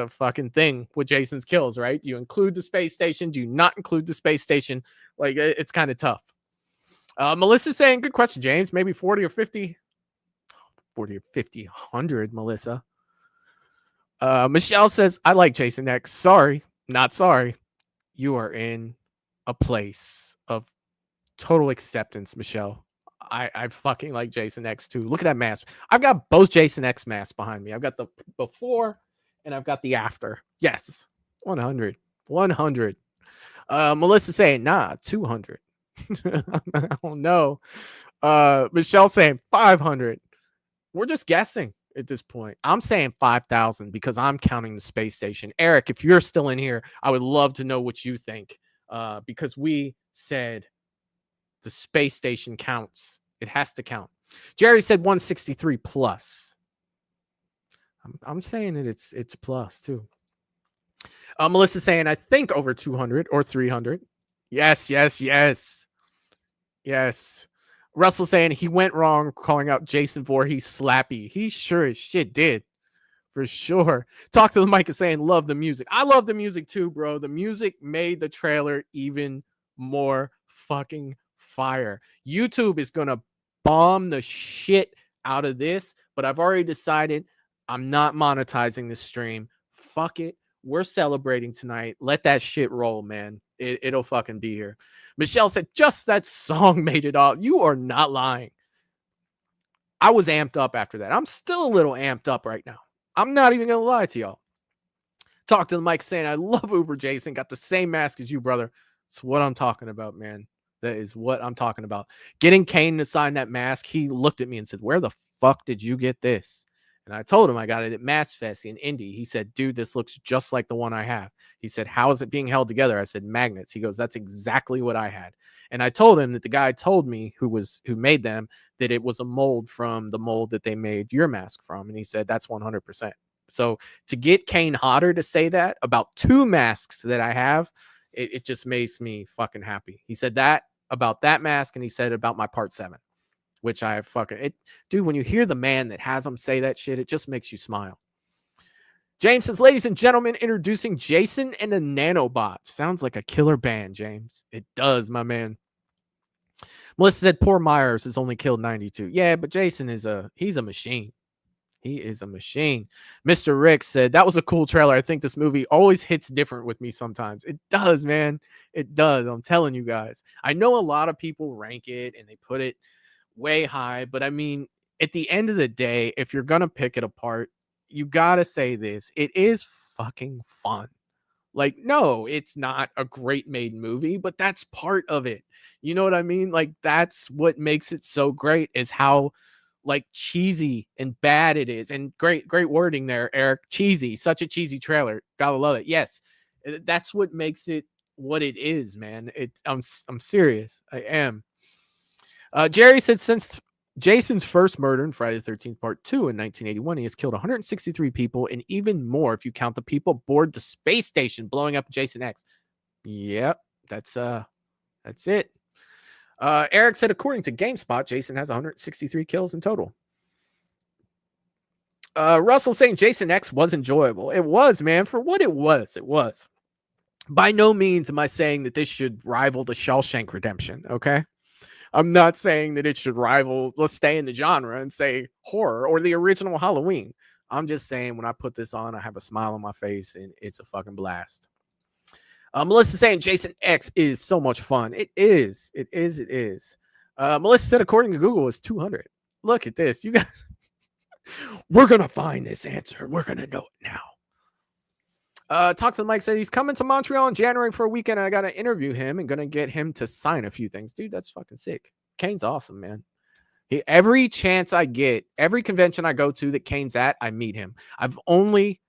fucking thing with Jason's kills, right? Do you include the space station? Do you not include the space station? Like, it's kind of tough. Melissa's saying, good question, James. Maybe 40 or 50. 40 or 50, 100, Melissa. Michelle says, I like Jason X. Sorry, not sorry. You are in a place of total acceptance, Michelle. I fucking like Jason X too. Look at that mask. I've got both Jason X masks behind me. I've got the before and I've got the after. Yes. 100. 100. Melissa saying, nah, 200. I don't know. Michelle saying 500. We're just guessing at this point. I'm saying 5,000 because I'm counting the space station. Eric, if you're still in here, I would love to know what you think. Because we said the space station counts. It has to count. Jerry said 163 plus. I'm saying that it's plus too. Melissa saying, I think over 200 or 300. Yes. Russell saying he went wrong calling out Jason Voorhees slappy. He sure as shit did. For sure. Talk to the mic and saying, love the music. I love the music too, bro. The music made the trailer even more fucking fire. YouTube is going to bomb the shit out of this, but I've already decided I'm not monetizing this stream. Fuck it. We're celebrating tonight. Let that shit roll, man. It'll fucking be here. Michelle said, just that song made it all. You are not lying. I was amped up after that. I'm still a little amped up right now. I'm not even going to lie to y'all. Talk to the mic saying, I love Uber Jason. Got the same mask as you, brother. That's what I'm talking about, man. That is what I'm talking about. Getting Kane to sign that mask, he looked at me and said, where the fuck did you get this? And I told him I got it at Mass Fest in Indy. He said, dude, this looks just like the one I have. He said, how is it being held together? I said, magnets. He goes, that's exactly what I had. And I told him that the guy told me who made them that it was a mold from the mold that they made your mask from. And he said, that's 100%. So to get Kane Hodder to say that about two masks that I have, it just makes me fucking happy. He said that about that mask, and he said about my Part 7. Which I fucking dude, when you hear the man that has them say that shit, it just makes you smile. James says, ladies and gentlemen, introducing Jason and the Nanobots. Sounds like a killer band, James. It does, my man. Melissa said, poor Myers has only killed 92. Yeah, but Jason he's a machine. He is a machine. Mr. Rick said, that was a cool trailer. I think this movie always hits different with me sometimes. It does, man. It does. I'm telling you guys. I know a lot of people rank it and they put it way high, but I mean, at the end of the day, if you're gonna pick it apart, you gotta say this: it is fucking fun. Like, no, it's not a great made movie, but that's part of it. You know what I mean? Like, that's what makes it so great, is how like cheesy and bad it is. And great wording there, Eric. Cheesy, such a cheesy trailer. Gotta love it. Yes, that's what makes it what it is, man. I'm serious. I am. Jerry said, since Jason's first murder in Friday the 13th Part 2 in 1981, he has killed 163 people, and even more if you count the people aboard the space station blowing up Jason X. Yep, that's it. Eric said, according to GameSpot, Jason has 163 kills in total. Russell saying Jason X was enjoyable. It was, man, for what it was. It was. By no means am I saying that this should rival the Shawshank Redemption, okay? I'm not saying that it should rival, let's stay in the genre and say horror or the original Halloween. I'm just saying when I put this on, I have a smile on my face and it's a fucking blast. Melissa saying Jason X is so much fun. It is. Melissa said, according to Google, it's 200. Look at this. You guys, we're going to find this answer. We're going to know it now. Talk to the mic said he's coming to Montreal in January for a weekend. And I got to interview him and going to get him to sign a few things. Dude, that's fucking sick. Kane's awesome, man. Every chance I get, every convention I go to that Kane's at, I meet him. I've only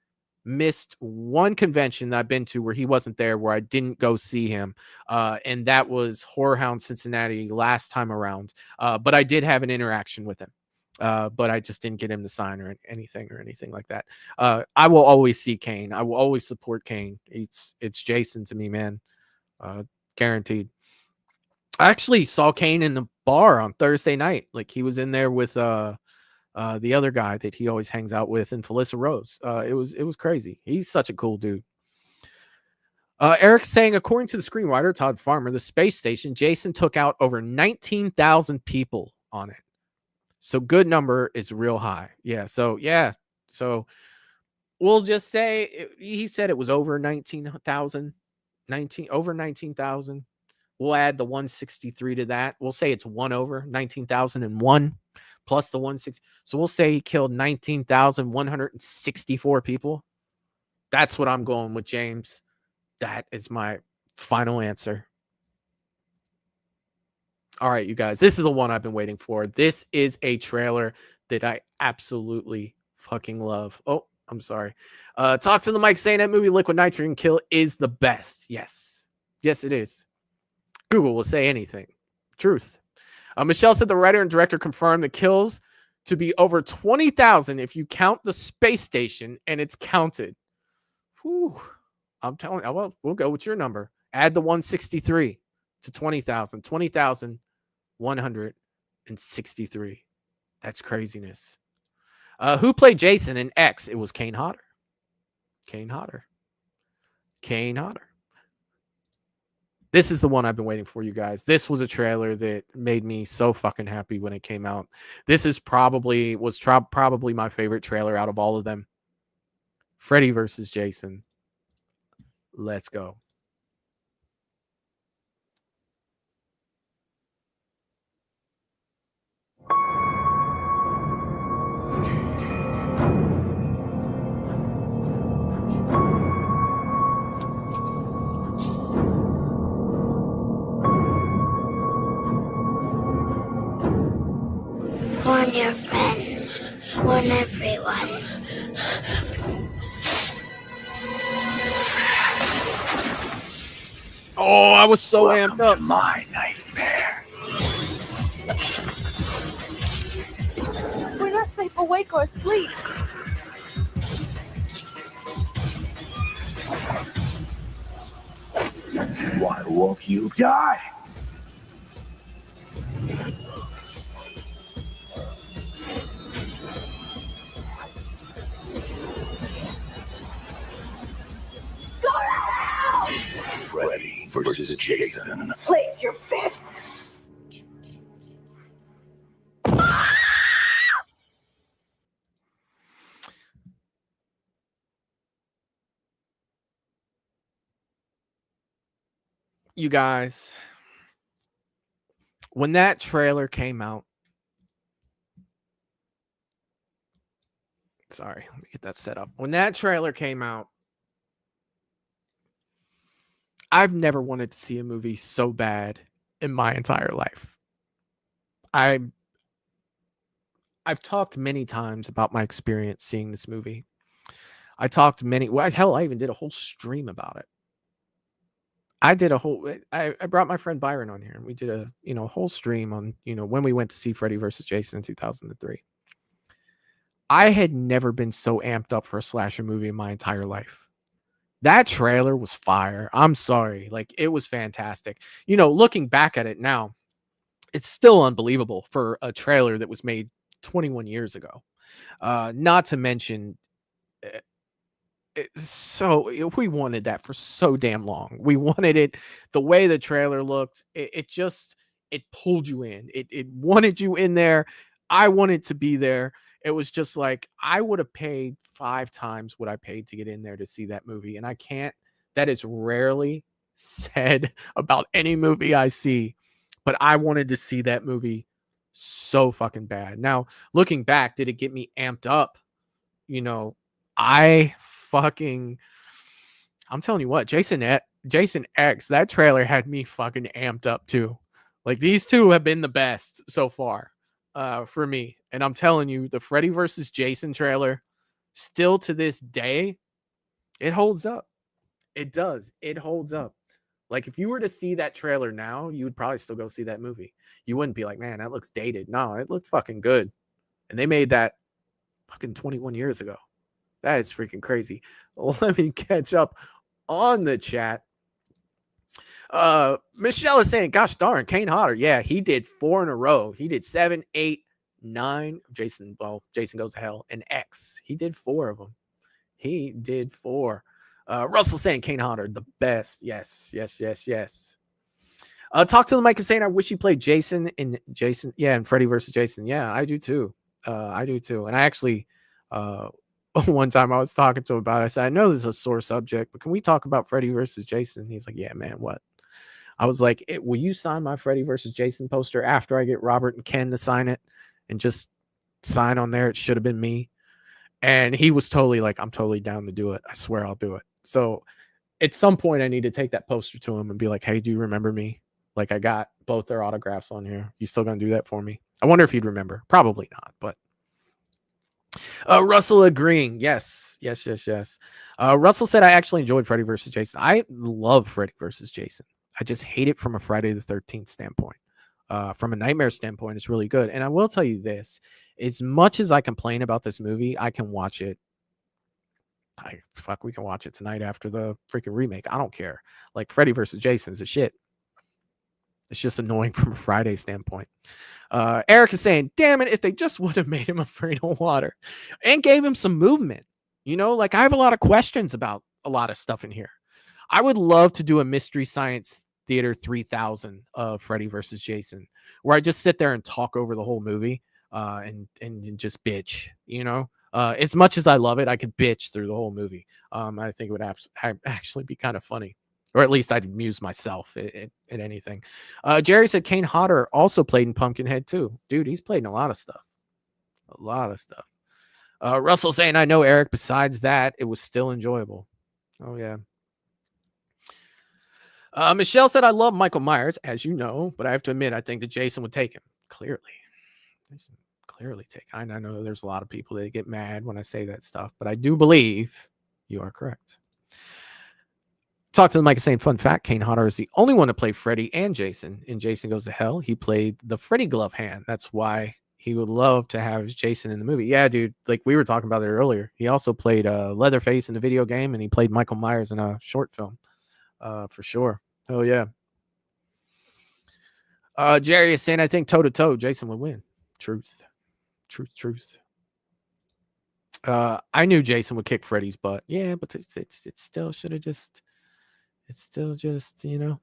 missed one convention that I've been to where he wasn't there, where I didn't go see him. And that was Horror Hound Cincinnati last time around. But I did have an interaction with him. But I just didn't get him to sign or anything like that. I will always see Kane. I will always support Kane. It's Jason to me, man. Guaranteed. I actually saw Kane in the bar on Thursday night. Like, he was in there with the other guy that he always hangs out with, and Felissa Rose. It was crazy. He's such a cool dude. Eric saying, according to the screenwriter Todd Farmer, the space station, Jason took out over 19,000 people on it. So good number is real high. Yeah. So we'll just say he said it was over 19,000. Over 19,000. We'll add the 163 to that. We'll say it's 1 over 19,001 plus the 160. So we'll say he killed 19,164 people. That's what I'm going with, James. That is my final answer. All right, you guys, this is the one I've been waiting for. This is a trailer that I absolutely fucking love. Oh, I'm sorry. Talk to the mic saying that movie Liquid Nitrogen Kill is the best. Yes. Yes, it is. Google will say anything. Truth. Michelle said the writer and director confirmed the kills to be over 20,000 if you count the space station and it's counted. Whew. I'm telling you, well, we'll go with your number. Add the 163 to 20,000. 20,163. That's craziness. Who played Jason in X? It was Kane Hodder. Kane Hodder. Kane Hodder. This is the one I've been waiting for, you guys. This was a trailer that made me so fucking happy when it came out. This is probably my favorite trailer out of all of them. Freddy versus Jason. Let's go. Warn your friends. Warn everyone. Oh, I was so amped up. My nightmare. We're not safe awake or asleep. Why won't you die? Freddy versus Jason. Place your bets. You guys, when that trailer came out, sorry, let me get that set up. When that trailer came out, I've never wanted to see a movie so bad in my entire life. I've talked many times about my experience seeing this movie. I talked hell, I even did a whole stream about it. I brought my friend Byron on here and we did a whole stream on, when we went to see Freddy versus Jason in 2003. I had never been so amped up for a slasher movie in my entire life. That trailer was fire. I'm sorry. Like, it was fantastic. Looking back at it now, it's still unbelievable for a trailer that was made 21 years ago. Not to mention, we wanted that for so damn long. We wanted it. The way the trailer looked, it pulled you in. It wanted you in there. I wanted to be there. It was just like, I would have paid 5 times what I paid to get in there to see that movie. And I can't, that is rarely said about any movie I see, but I wanted to see that movie so fucking bad. Now, looking back, did it get me amped up? I'm telling you what, Jason X, that trailer had me fucking amped up too. Like, these two have been the best so far for me. And I'm telling you, the Freddy versus Jason trailer, still to this day, it holds up. It does. It holds up. Like, if you were to see that trailer now, you would probably still go see that movie. You wouldn't be like, man, that looks dated. No, it looked fucking good. And they made that fucking 21 years ago. That is freaking crazy. Let me catch up on the chat. Michelle is saying, gosh darn, Kane Hodder. Yeah, he did 4 in a row. He did 7, 8, 9. Jason Goes to Hell, and X. He did 4 of them. He did 4. Russell saying Kane Hodder, the best. Yes. Talk to the mic and saying, I wish he played Jason and Freddy versus Jason. Yeah, I do too. And I actually, one time I was talking to him about it. I said, I know this is a sore subject, but can we talk about Freddy versus Jason? He's like, yeah, man, what? I was like, will you sign my Freddy versus Jason poster after I get Robert and Ken to sign it and just sign on there? It should have been me. And he was totally like, I'm totally down to do it. I swear I'll do it. So at some point I need to take that poster to him and be like, hey, do you remember me? Like, I got both their autographs on here. You still gonna do that for me? I wonder if he'd remember. Probably not, but Russell agreeing. Yes. Russell said, I actually enjoyed Freddy versus Jason. I love Freddy versus Jason. I just hate it from a Friday the 13th standpoint. From a Nightmare standpoint, it's really good. And I will tell you this, as much as I complain about this movie, I can watch it. We can watch it tonight after the freaking remake. I don't care. Like, Freddy versus Jason is a shit. It's just annoying from a Friday standpoint. Eric is saying, damn it, if they just would have made him afraid of water and gave him some movement. You know, like, I have a lot of questions about a lot of stuff in here. I would love to do a Mystery Science Theater 3000 of Freddy versus Jason, where I just sit there and talk over the whole movie and just bitch, you know. As much as I love it, I could bitch through the whole movie. I think it would actually be kind of funny. Or at least I'd amuse myself at anything. Jerry said Kane Hodder also played in Pumpkinhead too. Dude, he's played in a lot of stuff. Russell saying, I know, Eric. Besides that, it was still enjoyable. Oh, yeah. Michelle said, I love Michael Myers, as you know, but I have to admit, I think that Jason would take him. Clearly take. I know there's a lot of people that get mad when I say that stuff, but I do believe you are correct. Talk to the mic saying, fun fact, Kane Hodder is the only one to play Freddy and Jason. In Jason Goes to Hell, he played the Freddy glove hand. That's why he would love to have Jason in the movie. Yeah, dude, like we were talking about it earlier. He also played Leatherface in the video game, and he played Michael Myers in a short film. For sure. Oh, yeah. Jerry is saying, I think toe-to-toe, Jason would win. Truth. I knew Jason would kick Freddy's butt. Yeah, but it still should have just... It's still just, you know.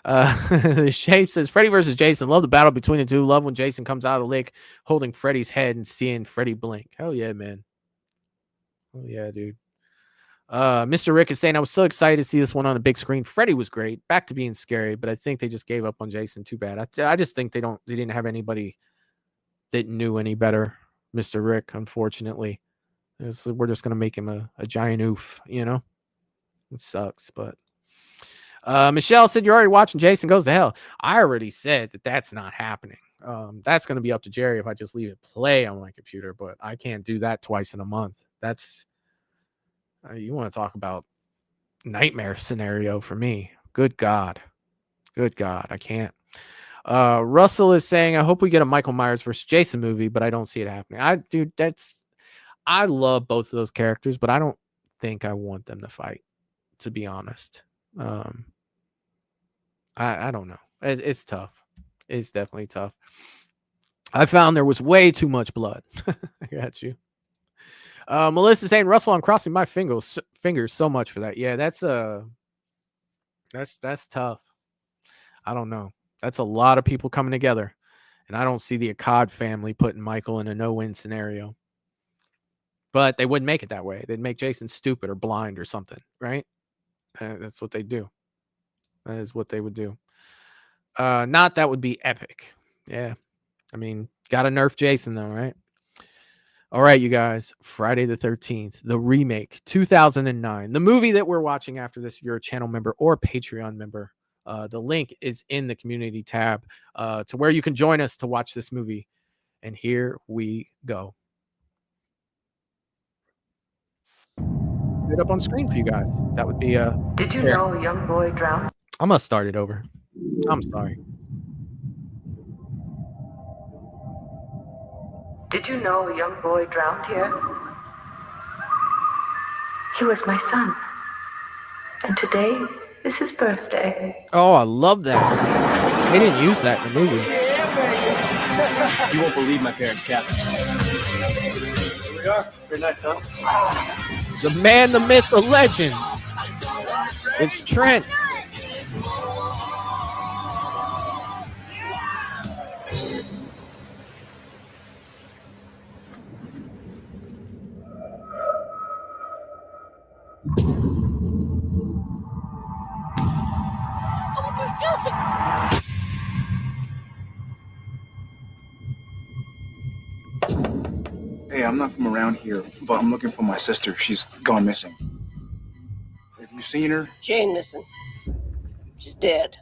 The Shape says, Freddy versus Jason. Love the battle between the two. Love when Jason comes out of the lake holding Freddy's head and seeing Freddy blink. Oh, yeah, man. Oh, yeah, dude. Mr. Rick is saying, I was so excited to see this one on a big screen. Freddy was great. Back to being scary, but I think they just gave up on Jason. Too bad. I just think they didn't have anybody that knew any better. Mr. Rick, unfortunately. We're just going to make him a giant oof, you know? It sucks, but Michelle said, you're already watching Jason Goes to Hell. I already said that's not happening. That's going to be up to Jerry if I just leave it play on my computer, but I can't do that twice in a month. That's you want to talk about nightmare scenario for me. Good God, I can't. Russell is saying, I hope we get a Michael Myers versus Jason movie, but I don't see it happening. I love both of those characters, but I don't think I want them to fight, to be honest. I don't know. It's tough. It's definitely tough. I found there was way too much blood. I got you. Melissa saying, Russell, I'm crossing my fingers so much for that. Yeah, that's tough. I don't know. That's a lot of people coming together, and I don't see the Akkad family putting Michael in a no-win scenario. But they wouldn't make it that way. They'd make Jason stupid or blind or something, right? That's what they do. That is what they would do. Not that would be epic. Yeah. I mean, gotta nerf Jason though, right? All right, you guys. Friday the 13th, the remake, 2009. The movie that we're watching after this, if you're a channel member or a Patreon member, the link is in the community tab to where you can join us to watch this movie. And here we go. It up on screen for you guys. That would be Did you know a young boy drowned? I'm gonna start it over. I'm sorry. Did you know a young boy drowned here? He was my son. And today is his birthday. Oh, I love that. They didn't use that in the movie. You won't believe my parents' cabin. Here we are. Very nice, huh? The man, the myth, the legend. It's Trent. Hey, I'm not from around here, but I'm looking for my sister. She's gone missing. Have you seen her? She ain't missing. She's dead.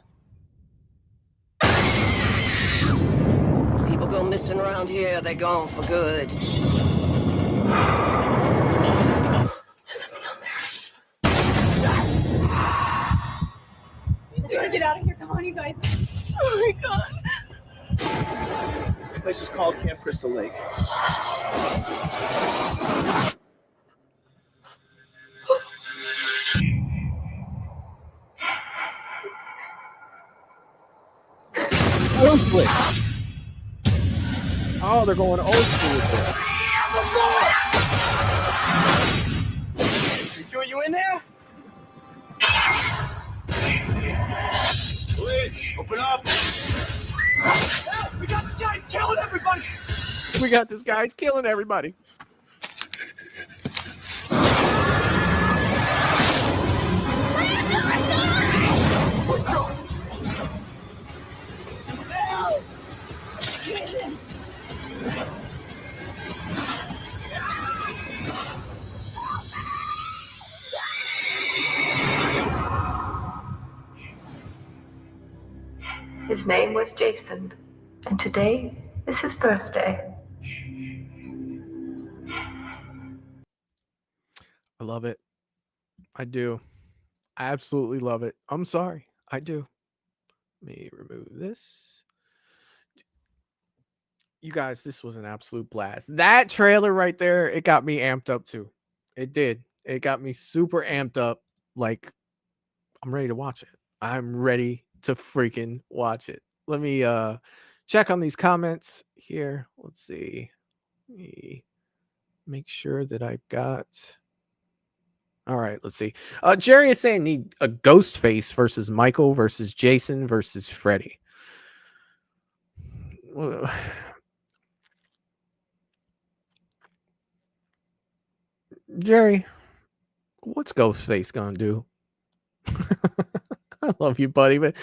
People go missing around here, they're gone for good. We gotta get out of here. Come on, you guys. Oh my god. This place is called Camp Crystal Lake. Oh, they're going old school with this. You sure you in there? Please, open up. Help! We got this guy killing everybody. We got this guy's killing everybody. His name was Jason, and today is his birthday. I love it. I do. I absolutely love it. I'm sorry. I do. Let me remove this. You guys, this was an absolute blast. That trailer right there, it got me amped up too. It did. It got me super amped up. Like, I'm ready to watch it. I'm ready to freaking watch it. Let me check on these comments here. Let's see. Let me make sure that I've got. All right, let's see. Jerry is saying need a ghost face versus Michael versus Jason versus Freddy. Well, Jerry, what's Ghostface gonna do? I love you, buddy, but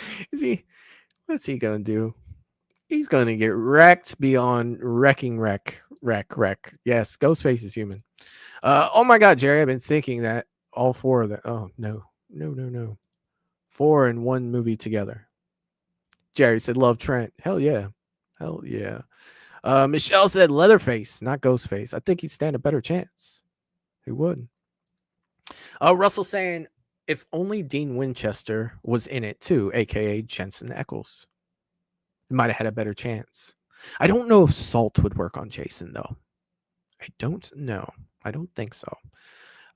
what's he gonna do? He's gonna get wrecked beyond wrecking wreck. Yes, Ghostface is human. Oh my god, Jerry, I've been thinking that all four of them. Oh no. 4 in one movie together. Jerry said love Trent. Hell yeah. Michelle said Leatherface, not Ghostface. I think he'd stand a better chance. He would. Russell saying if only Dean Winchester was in it too, aka Jensen Ackles. He might have had a better chance. I don't know if Salt would work on Jason though. I don't know. I don't think so.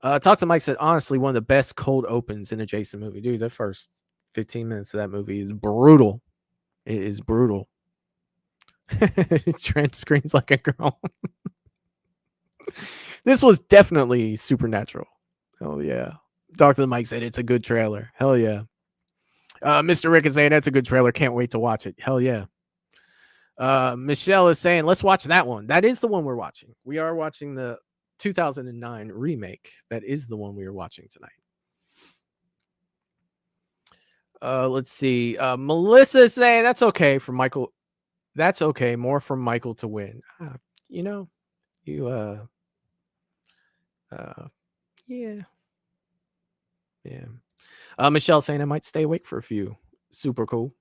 Talk to Mike said honestly one of the best cold opens in a Jason movie. Dude, the first 15 minutes of that movie is brutal. It is brutal. Trent screams like a girl. This was definitely supernatural. Oh yeah. Dr. Mike said it's a good trailer. Hell yeah. Mr. Rick is saying that's a good trailer. Can't wait to watch it. Hell yeah. Michelle is saying let's watch that one. That is the one we're watching. We are watching the 2009 remake. That is the one we are watching tonight. Let's see. Melissa is saying that's okay for Michael. That's okay. More from Michael to win. Yeah. Michelle saying I might stay awake for a few. Super cool.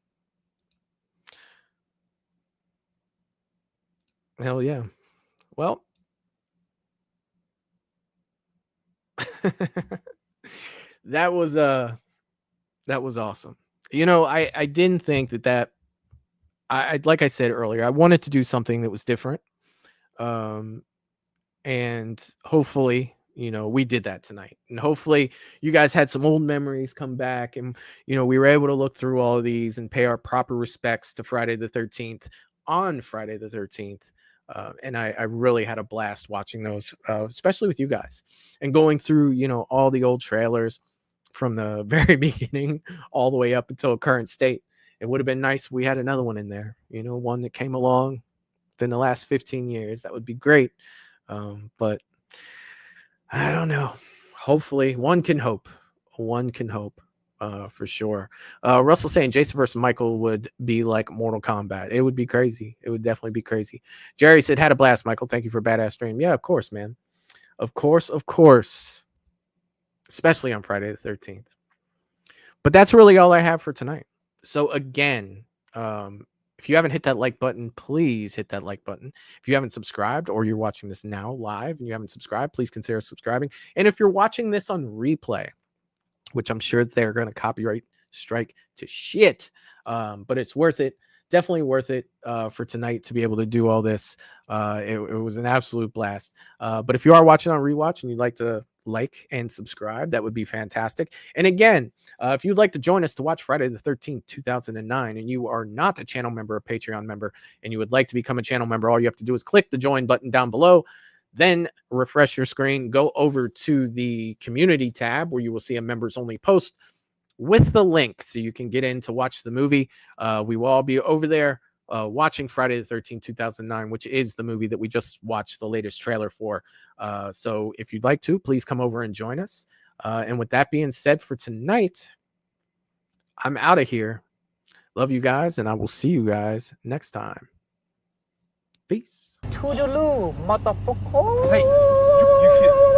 Hell yeah. Well, that was awesome. I didn't think that I like I said earlier, I wanted to do something that was different. And hopefully, we did that tonight. And hopefully you guys had some old memories come back and we were able to look through all of these and pay our proper respects to Friday the 13th on Friday the 13th. And I really had a blast watching those, especially with you guys and going through, all the old trailers from the very beginning all the way up until current state. It would have been nice if we had another one in there, one that came along within the last 15 years. That would be great. But I don't know. Hopefully one can hope. for sure. Russell saying Jason versus Michael would be like Mortal Kombat. It would be crazy. It would definitely be crazy. Jerry said, had a blast, Michael. Thank you for a badass stream. Yeah, of course, man. Of course. Especially on Friday the 13th. But that's really all I have for tonight. So again, if you haven't hit that like button, please hit that like button. If you haven't subscribed or you're watching this now live and you haven't subscribed, please consider subscribing. And if you're watching this on replay, which I'm sure they're going to copyright strike to shit, but it's worth it. Definitely worth it for tonight to be able to do all this. It was an absolute blast. But if you are watching on rewatch and you'd like to like and subscribe, that would be fantastic. And again, if you'd like to join us to watch Friday the 13th, 2009, and you are not a channel member or Patreon member, and you would like to become a channel member, all you have to do is click the join button down below. Then refresh your screen, go over to the community tab where you will see a members only post with the link so you can get in to watch the movie. We will all be over there watching Friday the 13th, 2009, which is the movie that we just watched the latest trailer for. So if you'd like to, please come over and join us. And with that being said, for tonight, I'm out of here. Love you guys, and I will see you guys next time. Peace. Toodaloo, motherfucker. Hey, you